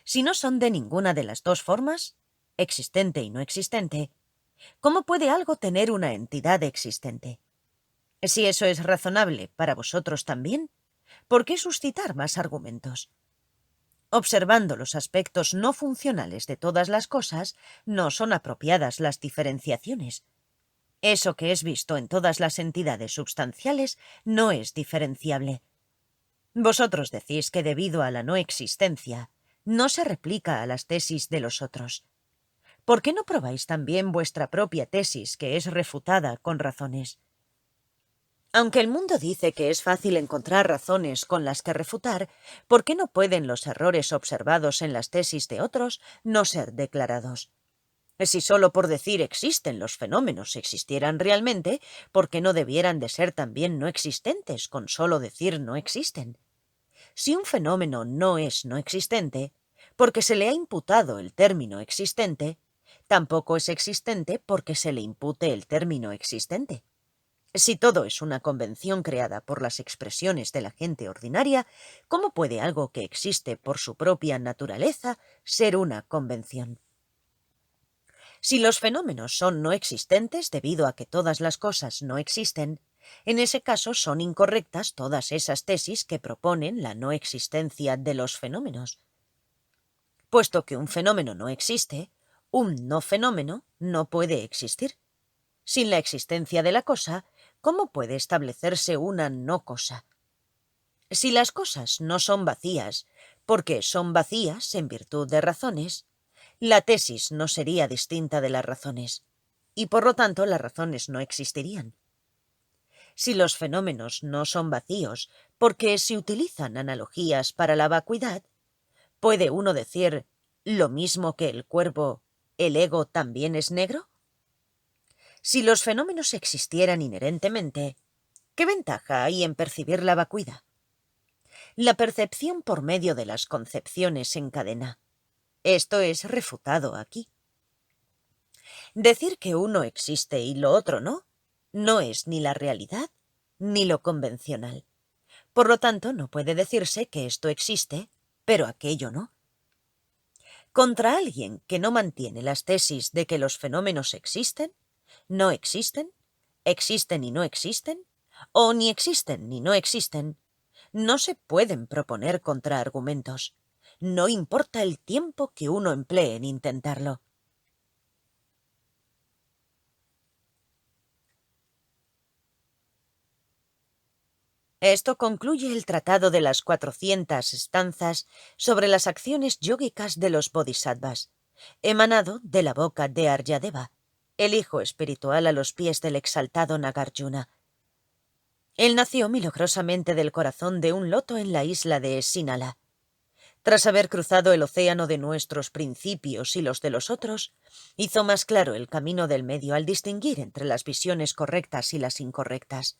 Si no son de ninguna de las dos formas, existente y no existente, ¿cómo puede algo tener una entidad existente? Si eso es razonable para vosotros también, ¿por qué suscitar más argumentos? Observando los aspectos no funcionales de todas las cosas, no son apropiadas las diferenciaciones. Eso que es visto en todas las entidades substanciales no es diferenciable. Vosotros decís que debido a la no existencia, no se replica a las tesis de los otros. ¿Por qué no probáis también vuestra propia tesis, que es refutada con razones? Aunque el mundo dice que es fácil encontrar razones con las que refutar, ¿por qué no pueden los errores observados en las tesis de otros no ser declarados? Si solo por decir existen los fenómenos existieran realmente, ¿por qué no debieran de ser también no existentes con solo decir no existen? Si un fenómeno no es no existente, porque se le ha imputado el término existente, tampoco es existente porque se le impute el término existente. Si todo es una convención creada por las expresiones de la gente ordinaria, ¿cómo puede algo que existe por su propia naturaleza ser una convención? Si los fenómenos son no existentes debido a que todas las cosas no existen, en ese caso son incorrectas todas esas tesis que proponen la no existencia de los fenómenos. Puesto que un fenómeno no existe, un no fenómeno no puede existir. Sin la existencia de la cosa, ¿cómo puede establecerse una no cosa? Si las cosas no son vacías, porque son vacías en virtud de razones, la tesis no sería distinta de las razones, y por lo tanto las razones no existirían. Si los fenómenos no son vacíos, porque se utilizan analogías para la vacuidad, ¿puede uno decir lo mismo que el cuervo, el ego también es negro? Si los fenómenos existieran inherentemente, ¿qué ventaja hay en percibir la vacuidad? La percepción por medio de las concepciones en cadena. Esto es refutado aquí. Decir que uno existe y lo otro no, no es ni la realidad ni lo convencional. Por lo tanto, no puede decirse que esto existe, pero aquello no. Contra alguien que no mantiene las tesis de que los fenómenos existen, no existen, existen y no existen, o ni existen ni no existen, no se pueden proponer contraargumentos. No importa el tiempo que uno emplee en intentarlo. Esto concluye el tratado de las 400 estanzas sobre las acciones yógicas de los bodhisattvas, emanado de la boca de Aryadeva, el hijo espiritual a los pies del exaltado Nagarjuna. Él nació milagrosamente del corazón de un loto en la isla de Sinala. Tras haber cruzado el océano de nuestros principios y los de los otros, hizo más claro el camino del medio al distinguir entre las visiones correctas y las incorrectas.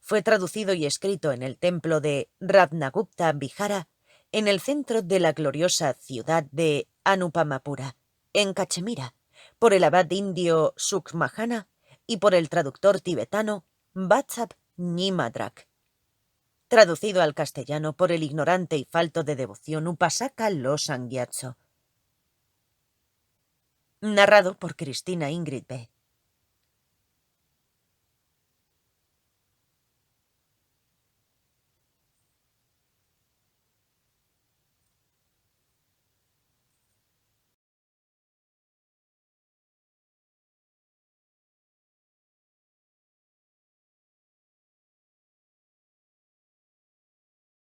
Fue traducido y escrito en el templo de Ratnagupta Vihara, en el centro de la gloriosa ciudad de Anupamapura, en Cachemira, por el abad indio Sukhmahana y por el traductor tibetano Vatsab Nimadrak. Traducido al castellano por el ignorante y falto de devoción Upasaka Losang Gyatso. Narrado por Cristina Ingrid B.